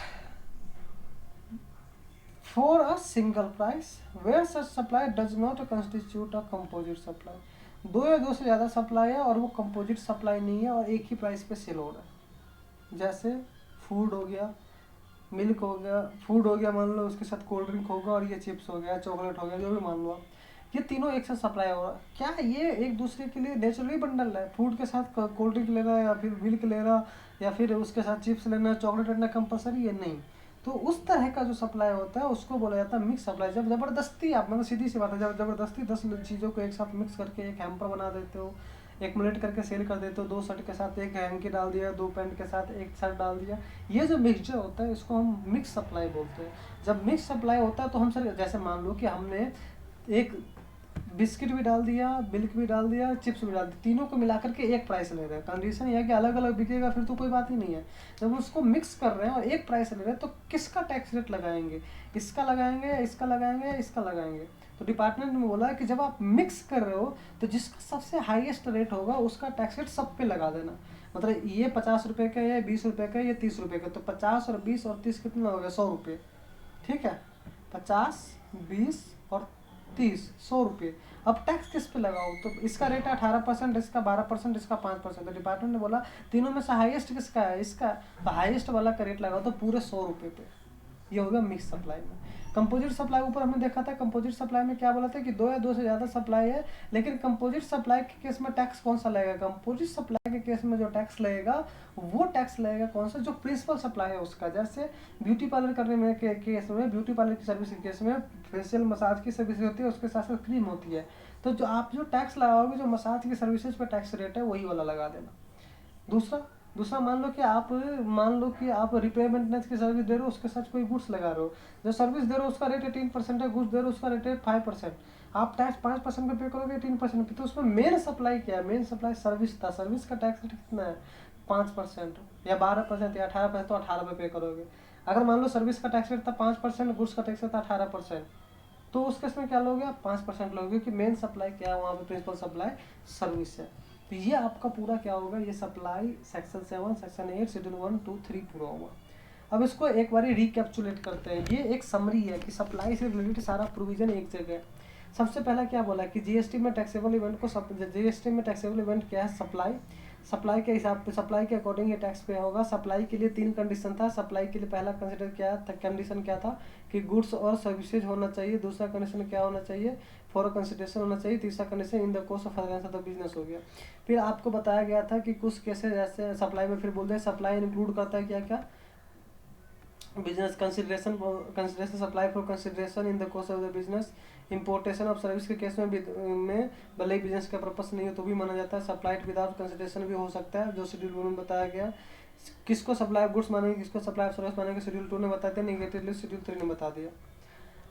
for a single price where such supply does not constitute a composite supply. 2 या 2 से ज़्यादा सप्लाई है और वो कंपोजिट सप्लाई नहीं है और एक ही प्राइस पे सेल हो रहा है। जैसे फूड हो गया, मिल्क हो गया, फूड हो गया मान लो, उसके साथ कोल्ड ड्रिंक होगा, और ये चिप्स हो गया, चॉकलेट हो गया, जो भी मान लो, ये तीनों एक साथ सप्लाई हो रहा है। क्या ये एक दूसरे के लिए नेचुरली बंडल है, फूड के साथ कोल्ड ड्रिंक लेना या फिर मिल्क लेना या फिर उसके साथ चिप्स लेना, चॉकलेट लेना कंपलसरी है नहीं। तो उस तरह का जो सप्लाई होता है उसको बोला जाता है मिक्स सप्लाई। जब ज़बरदस्ती आप, मतलब सीधी सी बात है, जब ज़बरदस्ती 10 चीज़ों को एक साथ मिक्स करके एक हैम्पर बना देते हो, एक्मुलेट करके सेल कर देते हो, 2 शर्ट के साथ एक हैंकी डाल दिया, 2 पैंट के साथ एक शर्ट डाल दिया, ये जो मिक्सचर होता है इसको हम मिक्स सप्लाई बोलते हैं। जब मिक्स सप्लाई होता है तो हम सर, जैसे मान लो कि हमने एक बिस्किट भी डाल दिया, मिल्क भी डाल दिया, चिप्स भी डाल दिया, तीनों को मिलाकर के एक प्राइस ले रहे हैं। कंडीशन यह है कि अलग अलग बिकेगा फिर तो कोई बात ही नहीं है। जब उसको मिक्स कर रहे हैं और एक प्राइस ले रहे हैं तो किसका टैक्स रेट लगाएंगे, इसका लगाएंगे, इसका लगाएंगे, इसका लगाएंगे। तो डिपार्टमेंट ने बोला कि जब आप मिक्स कर रहे हो तो जिसका सबसे हाईएस्ट रेट होगा उसका टैक्स रेट सब पे लगा देना। मतलब ये 50 रुपये का, ये 20 रुपये का, ये 30 रुपये का, तो 50 और 20 और 30 कितना हो गया, 100 रुपये। ठीक है, 50, 20 और 30, 100 रुपये। अब टैक्स किस पे लगाओ, तो इसका रेट है 18%, इसका 12%, इसका 5%। तो डिपार्टमेंट ने बोला तीनों में से हाईएस्ट किसका है, इसका। तो हाईएस्ट वाला का रेट लगाओ तो पूरे 100 रुपये पे। ये हो गया मिक्स सप्लाई में। कंपोजिट सप्लाई ऊपर हमने देखा था, कंपोजिट सप्लाई में क्या बोला था कि 2 या 2 से ज़्यादा सप्लाई है, लेकिन कंपोजिट सप्लाई के केस में टैक्स कौन सा लगेगा, कंपोजिट सप्लाई के केस में जो टैक्स लगेगा वो टैक्स लगेगा कौन सा, जो प्रिंसिपल सप्लाई है उसका। जैसे ब्यूटी पार्लर करने में के केस में, ब्यूटी पार्लर की सर्विस के केस में फेशियल मसाज की सर्विस होती है, उसके साथ साथ क्रीम होती है। तो जो आप जो टैक्स लगाओगे, जो मसाज की सर्विसेज पर टैक्स रेट है वही वाला लगा देना। दूसरा मान लो कि आप रिपेयर मेंटेनेंस की सर्विस दे रहे हो, उसके साथ कोई गुड्स लगा रहे हो, जो सर्विस दे रहे हो उसका रेट 18% है, गुड्स दे रहे हो उसका रेट है 5%, आप टैक्स 5% पे पे करोगे 18% पे। तो उसमें मेन सप्लाई क्या है, मेन सप्लाई सर्विस था, सर्विस का टैक्स रेट कितना है 5% या 12% या 18%, तो 18 पे करोगे। अगर मान लो सर्विस का टैक्स रेट था 5%, गुड्स का टैक्स रेट था 18%, तो उस केस में क्या लोगे आप, 5% लोगे, क्योंकि मेन सप्लाई क्या है वहाँ पे, प्रिंसिपल सप्लाई सर्विस है। तो ये आपका पूरा क्या होगा, ये सप्लाई सेक्शन 7, सेक्शन 8, शेड्यूल 1, 2, 3 पूरा होगा। अब इसको एक बार रिकैप्चुलेट करते हैं। ये एक समरी है कि सप्लाई से रिलेटेड सारा प्रोविजन एक जगह है। सबसे पहला क्या बोला कि जीएसटी में टैक्सेबल इवेंट को, जीएसटी में टैक्सेबल इवेंट क्या है, सप्लाई के हिसाब पे, सप्लाई के अकॉर्डिंग ये टैक्स पे होगा। सप्लाई के लिए 3 कंडीशन था। सप्लाई के लिए पहला कंसिडर क्या था, कंडीशन क्या था कि गुड्स और सर्विसेज होना चाहिए। दूसरा कंडीशन क्या होना चाहिए, फॉर कंसिडरेशन होना चाहिए। तीसरा condition in the course of furtherance of the business हो गया। फिर आपको बताया गया था कि कुछ केसेस ऐसे सप्लाई में, फिर बोलते हैं सप्लाई इंक्लूड करता है क्या क्या, business consideration supply for consideration in the course of the business. Importation of service के केस में भले ही बिजनेस का पर्पस नहीं हो तो भी माना जाता है। सप्लाइड विदाउट कंसिडरेशन भी हो सकता है, जो शेड्यूल 1 में बताया गया। किसको सप्लाई ऑफ गुड्स मानेंगे, किसको सप्लाई ऑफ सर्विस मानेंगे, शेड्यूल 2 ने बताया था, निगेटिवली शेड्यूल 3 ने बता दिया।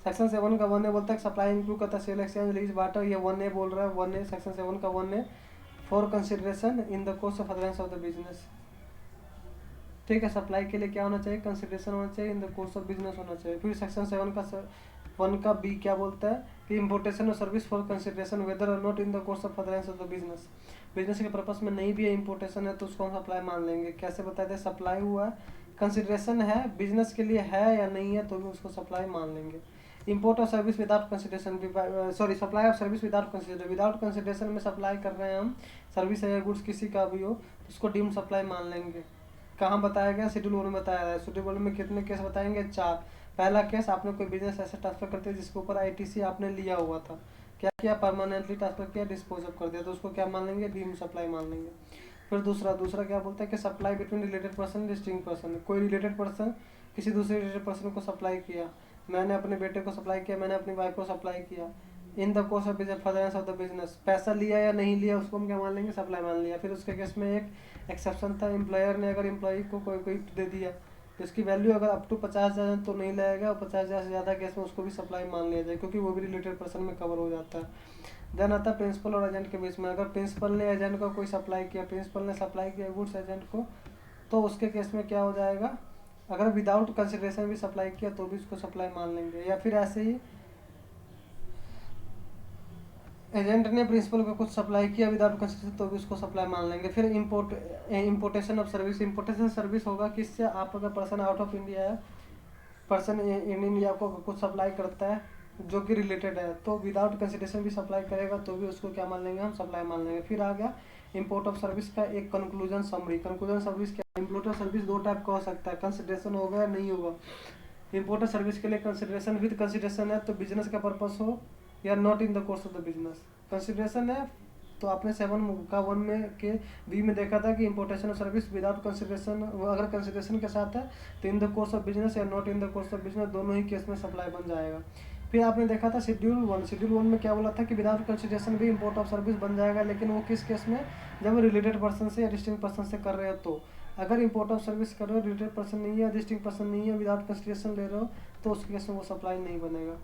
सेक्शन 7 का 1A बोलता है सप्लाई इंक्लूड करता है सेल, एक्सचेंज, लीज, बार्टर। ये 1A बोल रहा है, 1A सेक्शन 7 का 1A, for consideration in the course of furtherance of the business. ठीक है, सप्लाई के लिए क्या होना चाहिए, कंसिडरेशन होना चाहिए, इन द कोर्स ऑफ बिजनेस होना चाहिए। फिर सेक्शन 7 का 1 का बी क्या बोलता है कि importation of service for consideration whether और not in the course of furtherance of the business. Business के पर्पस में नहीं भी है, इंपोर्टेशन है, तो उसको हम सप्लाई मान लेंगे। कैसे बताते हैं, सप्लाई हुआ है, कंसिडरेशन है, बिजनेस के लिए है या नहीं है, तो भी उसको सप्लाई मान लेंगे। Import of service without consideration, supply of service without consideration में सप्लाई कर रहे हैं हम, सर्विस है या गुड्स किसी का भी हो, तो उसको डीम सप्लाई मान लेंगे। कहाँ बताया गया, शेड्यूल 1 में बताया है। शेड्यूल 1 में कितने केस बताएंगे, 4। पहला केस, आपने कोई बिजनेस ऐसे ट्रांसफर करते हैं जिसके ऊपर आईटीसी आपने लिया हुआ था, क्या किया, परमानेंटली ट्रांसफर किया, डिस्पोज ऑफ कर दिया, तो उसको क्या मान लेंगे, डीम सप्लाई मान लेंगे। फिर दूसरा क्या बोलता है कि supply between related person, distinct person. कोई रिलेटेड पर्सन किसी दूसरे रिलेटेड पर्सन को सप्लाई किया, मैंने अपने बेटे को सप्लाई किया, मैंने अपनी वाइफ को सप्लाई किया, इन the course of furtherance of the business. पैसा लिया या नहीं लिया उसको हम क्या मान लेंगे, सप्लाई मान लिया। फिर उसके केस में एक एक्सेप्शन था, एम्प्लॉयर ने अगर एम्प्लॉई को कोई गिफ्ट दे दिया तो इसकी वैल्यू अगर अप टू 50,000 तो नहीं लगेगा, और 50,000 से ज़्यादा केस में उसको भी सप्लाई मान लिया जाए, क्योंकि वो भी रिलेटेड पर्सन में कवर हो जाता है। देन आता है प्रिंसिपल और एजेंट के बीच में। अगर प्रिंसिपल ने एजेंट को कोई सप्लाई किया, प्रिंसिपल ने सप्लाई किया गुड्स एजेंट को, तो उसके केस में क्या हो जाएगा, अगर विदाउट कंसिडरेशन भी सप्लाई किया तो भी उसको सप्लाई मान लेंगे। या फिर ऐसे ही एजेंट ने प्रिंसिपल को कुछ सप्लाई किया विदाउट कंसिडरेशन तो भी उसको सप्लाई मान लेंगे। फिर importation of service, importation service होगा किससे, आप अगर पर्सन आउट ऑफ इंडिया है, पर्सन इन इंडिया को कुछ सप्लाई करता है जो कि रिलेटेड है, तो विदाउट कंसिडरेशन भी सप्लाई करेगा तो भी उसको क्या मान लेंगे, हम सप्लाई मान लेंगे। फिर आ गया इंपोर्ट ऑफ सर्विस का एक कंक्लूजन समरी। कंक्लूजन सर्विस क्या, इंपोर्ट ऑफ सर्विस 2 टाइप का हो सकता है, कंसिडरेशन होगा या नहीं होगा। इंपोर्ट ऑफ सर्विस के लिए कंसिडरेशन विद कंसिडरेशन है तो बिजनेस का पर्पस हो, या not in the course of the business. Consideration है तो आपने 7 का 1 में के बी में देखा था कि importation of service without consideration, अगर कंसिडरेशन के साथ है तो in the course of business या not in the course of business, दोनों ही केस में सप्लाई बन जाएगा। फिर आपने देखा था शेड्यूल 1 में क्या बोला था कि विदाउट कंसिडरेशन भी इंपोर्ट ऑफ सर्विस बन जाएगा, लेकिन वो किस केस में, जब रिलेटेड पर्सन से या डिस्टिंक्ट पर्सन से कर रहे हो तो। अगर इंपोर्ट ऑफ सर्विस कर रहे हो, रिलेटेड पर्सन नहीं है, डिस्टिंक्ट पर्सन नहीं है, विदाउट कंसिडरेशन ले रहे हो, तो उस केस में वो सप्लाई नहीं बनेगा।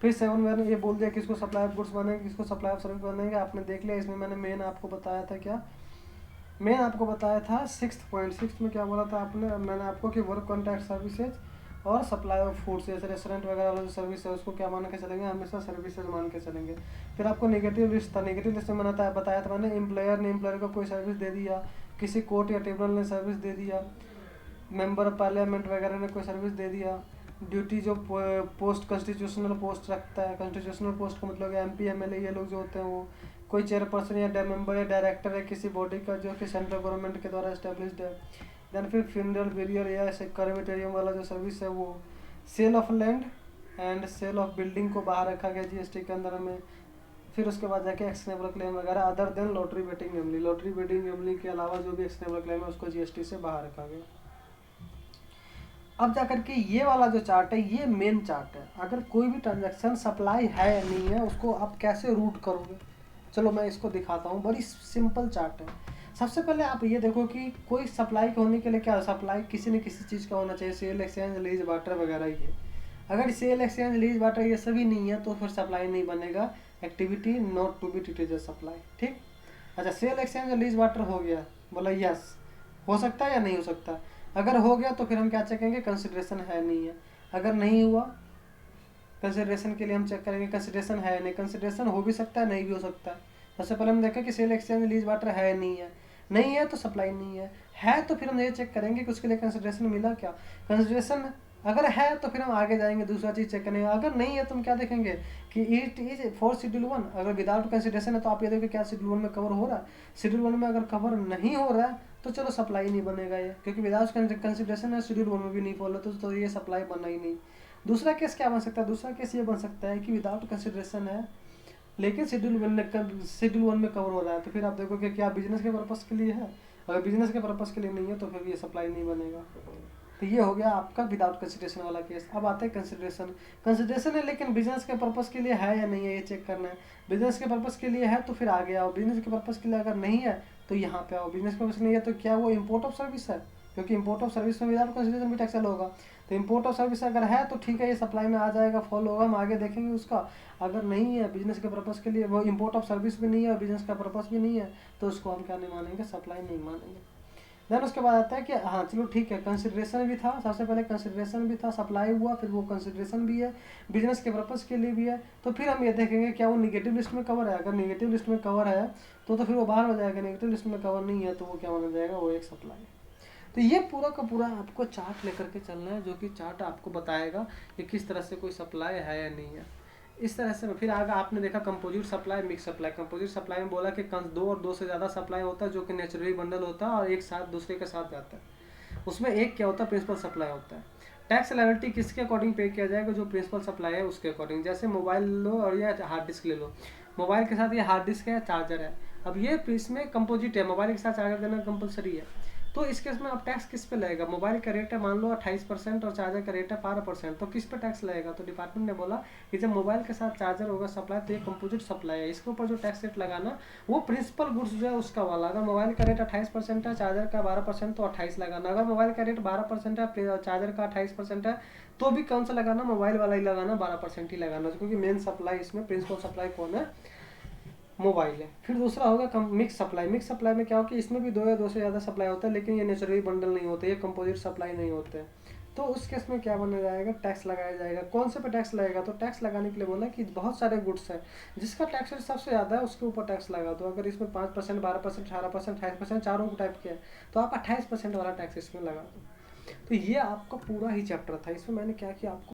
फिर 7 मैंने ये बोल दिया किसको सप्लाई ऑफ गुड्स बनेंगे, किसको सप्लाई ऑफ सर्विस बनेंगे, आपने देख लिया। इसमें मैंने मेन आपको बताया था क्या, मेन आपको बताया था 6th पॉइंट। 6th में क्या बोला था आपने, मैंने आपको कि वर्क कॉन्ट्रैक्ट सर्विसेज और सप्लाई ऑफ फूड, जैसे रेस्टोरेंट वगैरह वाला जो सर्विस है उसको क्या मान के चलेंगे, हमेशा सर्विसेज मान के चलेंगे। फिर आपको नेगेटिव लिस्ट था, नेगेटिव लिस्ट में मैंने बताया था मैंने, एम्प्लॉयर ने एम्प्लॉयर को कोई सर्विस दे दिया, किसी कोर्ट या ट्रिब्यूनल ने सर्विस दे दिया, मेंबर ऑफ पार्लियामेंट वगैरह ने कोई सर्विस दे दिया। ड्यूटी जो पोस्ट कॉन्स्टिट्यूशनल पोस्ट रखता है, कॉन्स्टिट्यूशनल पोस्ट का मतलब MP MLA ये लोग जो होते हैं वो, कोई चेयरपर्सन या मेंबर या डायरेक्टर है किसी बॉडी का जो कि सेंट्रल गवर्नमेंट के द्वारा एस्टेब्लिश्ड है। देन फिर फ्यूनरल बेरियल या क्रेमेटोरियम वाला जो सर्विस है वो। Sale of land and sale of building को बाहर रखा गया GST के अंदर में। फिर उसके बाद जाके एक्सनेबल क्लेम वगैरह other than lottery betting gambling, lottery betting gambling के अलावा जो भी एक्सनेबल क्लेम है उसको GST से बाहर रखा गया। अब जाकर के ये वाला जो चार्ट है ये मेन चार्ट है। अगर कोई भी ट्रांजैक्शन सप्लाई है या नहीं है उसको आप कैसे रूट करोगे, चलो मैं इसको दिखाता हूँ। बड़ी सिंपल चार्ट है। सबसे पहले आप ये देखो कि कोई सप्लाई होने के लिए क्या, सप्लाई किसी न किसी चीज़ का होना चाहिए, सेल एक्सचेंज लीज बार्टर वगैरह ये। अगर सेल एक्सचेंज लीज बार्टर ये सभी नहीं है तो फिर सप्लाई नहीं बनेगा, activity not to be treated as supply. ठीक, अच्छा सेल एक्सचेंज लीज बार्टर हो गया, बोला यस हो सकता है या नहीं हो सकता। अगर हो गया तो फिर हम क्या चेकेंगे, कंसिडरेशन है नहीं है। अगर नहीं हुआ कंसिडरेशन के लिए हम चेक करेंगे कंसिडरेशन है नहीं, कंसिडरेशन हो भी सकता है नहीं भी हो सकता है। सबसे पहले हम देखें कि सेल एक्सचेंज लीज बार्टर है नहीं है, नहीं है तो सप्लाई नहीं है तो फिर हम ये चेक करेंगे कि उसके लिए कंसिडरेशन मिला क्या। कंसिडरेशन अगर है तो फिर हम आगे जाएंगे दूसरा चीज़ चेक करेंगे। अगर नहीं है तो हम क्या देखेंगे कि इट इज फॉर शेड्यूल 1। अगर विदाउट कंसिडरेशन है तो आप ये देखो क्या शेड्यूल 1 में कवर हो रहा है। शेड्यूल 1 में अगर कवर नहीं हो रहा है तो चलो सप्लाई नहीं बनेगा ये, क्योंकि विदाउट कंसिडरेशन है, शेड्यूल 1 में भी नहीं फॉलो तो ये सप्लाई बनना ही नहीं। दूसरा केस क्या बन सकता है, दूसरा केस ये बन सकता है कि विदाउट कंसिडरेशन है लेकिन शेड्यूल 1 में कवर हो रहा है, तो फिर आप देखोगे क्या बिजनेस के पर्पस के लिए है। अगर बिजनेस के पर्पस के लिए नहीं है तो फिर ये सप्लाई नहीं बनेगा। तो ये हो गया आपका विदाउट कंसिडरेशन वाला केस। अब आते हैं कंसिडरेशन। कंसिडरेशन है लेकिन बिजनेस के पर्पस के लिए है या नहीं है ये चेक करना है। बिजनेस के पर्पस के लिए है तो फिर आगे आओ, बिजनेस के पर्पस के लिए अगर नहीं है तो यहाँ पे आओ। बिजनेस के पर्पस नहीं है तो क्या वो इम्पोर्ट ऑफ सर्विस है, क्योंकि इम्पोर्ट ऑफ सर्विस में विदाउट कंसिडरेशन भी टैक्सेबल होगा। तो इम्पोर्ट ऑफ सर्विस अगर है तो ठीक है ये सप्लाई में आ जाएगा, फॉलो होगा, हम आगे देखेंगे उसका। अगर नहीं है बिजनेस के पर्पस के लिए, वो इम्पोर्ट ऑफ सर्विस भी नहीं है और बिजनेस का पर्पस भी नहीं है तो उसको हम क्या नहीं मानेंगे, सप्लाई नहीं मानेंगे। देन उसके बाद आता है कि हाँ चलो ठीक है कंसिडरेशन भी था, सबसे पहले कंसिडरेशन भी था, सप्लाई हुआ, फिर वो कंसिडरेशन भी है, बिजनेस के पर्पस के लिए भी है। तो फिर हम ये देखेंगे क्या वो निगेटिव लिस्ट में कवर है। अगर निगेटिव लिस्ट में कवर है तो फिर वो बाहर हो जाएगा, नेगेटिव लिस्ट में कवर नहीं है तो वो क्या माना जाएगा, वो एक सप्लाई है। तो ये पूरा का पूरा आपको चार्ट लेकर के चलना है, जो कि चार्ट आपको बताएगा कि किस तरह से कोई सप्लाई है या नहीं है। इस तरह से फिर आगे आपने देखा composite supply, mix supply. Composite supply में बोला कि 2 और 2 से ज़्यादा सप्लाई होता है जो कि नेचुरली बंडल होता है और एक साथ दूसरे के साथ जाता है। उसमें एक क्या होता है, प्रिंसिपल सप्लाई होता है। टैक्स लायबिलिटी किसके अकॉर्डिंग पे किया जाएगा, जो प्रिंसिपल सप्लाई है उसके अकॉर्डिंग। जैसे मोबाइल लो और या हार्ड डिस्क ले लो, मोबाइल के साथ ये हार्ड डिस्क है या चार्जर है। अब ये इसमें कंपोजिट है, मोबाइल के साथ चार्जर देना कंपलसरी है। तो इस केस में आप टैक्स किस पे लगेगा, मोबाइल का रेट है मान लो 28% और चार्जर का रेट है 12%, तो किस पे टैक्स लगेगा। तो डिपार्टमेंट ने बोला कि जब मोबाइल के साथ चार्जर होगा सप्लाई तो ये कंपोजिट सप्लाई है, इसके ऊपर जो टैक्स रेट लगाना वो प्रिंसिपल गुड्स जो है उसका वाला। अगर मोबाइल का रेट 28% है, चार्जर का 12% तो 28 लगाना। अगर मोबाइल का रेट 12% है, चार्जर का 28% है तो भी कौन सा लगाना, मोबाइल वाला ही लगाना, 12% ही लगाना, क्योंकि मेन सप्लाई इसमें प्रिंसिपल सप्लाई कौन है, मोबाइल है। फिर दूसरा होगा मिक्स सप्लाई। मिक्स सप्लाई में क्या हो कि इसमें भी 2 या 2 से ज़्यादा सप्लाई होता है लेकिन ये नेचुरली बंडल नहीं होते, ये कंपोजिट सप्लाई नहीं होते। तो उस केस में क्या बना जाएगा, टैक्स लगाया जाएगा। कौन से पे टैक्स लगेगा, तो टैक्स लगाने के लिए बोला कि बहुत सारे गुड्स हैं जिसका टैक्स रेट सबसे ज़्यादा है उसके ऊपर टैक्स लगा दो। अगर इसमें 5%, 12%, 18%, 28% चारों टाइप के हैं तो आप 28% वाला टैक्स इसमें लगा दो। तो ये आपका पूरा ही चैप्टर था। इसमें मैंने क्या किया, आपको